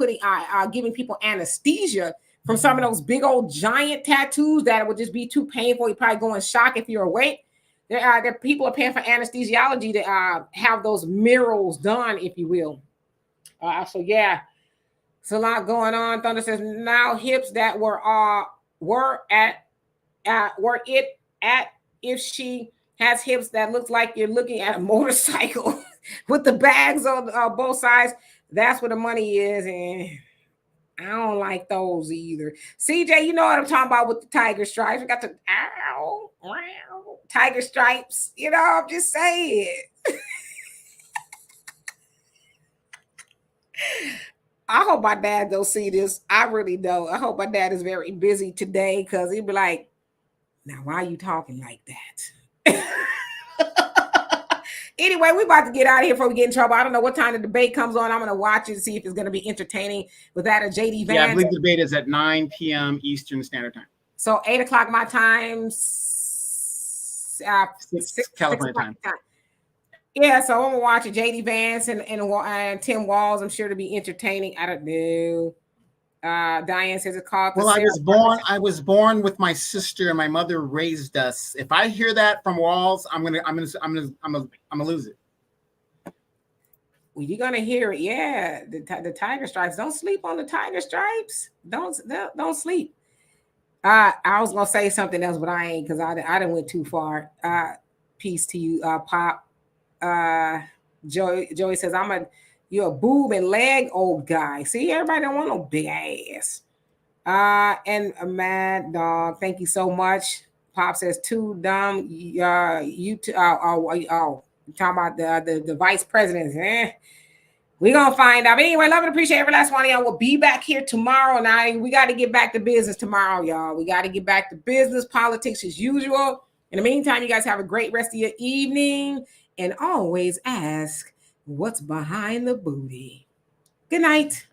giving people anesthesia from some of those big old giant tattoos that would just be too painful. You probably go in shock if you're awake. There people are paying for anesthesiology to have those mirrors done, if you will. So yeah, it's a lot going on. Thunder says now hips that were if she has hips that looks like you're looking at a motorcycle with the bags on both sides. That's where the money is, and I don't like those either. CJ, you know what I'm talking about with the tiger stripes. We got the ow, ow, tiger stripes. You know, I'm just saying. I hope my dad don't see this. I really don't. I hope my dad is very busy today because he'd be like, now why are you talking like that? Anyway, we about to get out of here before we get in trouble. I don't know what time the debate comes on. I'm going to watch it and see if it's going to be entertaining. With that, a JD Vance. Yeah, I believe the debate is at 9 p.m. Eastern Standard Time. So 8 o'clock my time, 6 California time. Yeah, so I'm gonna watch it. JD Vance and Tim Walz. I'm sure to be entertaining. I don't know. Diane says it's called. Well, I was born with my sister, and my mother raised us. If I hear that from Walz, I'm gonna lose it. Well, you're gonna hear it. Yeah, the tiger stripes. Don't sleep on the tiger stripes. Don't sleep. I was gonna say something else, but I ain't because I didn't went too far. Peace to you, Pop. Joey says you're a boob and leg old guy. See, everybody don't want no big ass. And a mad dog. Thank you so much. Pop says too dumb. You talking about the vice presidents? We're gonna find out. But anyway, love and appreciate every last one of y'all. We'll be back here tomorrow. Now we got to get back to business tomorrow, y'all. We got to get back to business, politics as usual. In the meantime, you guys have a great rest of your evening. And always ask, what's behind the booty? Good night.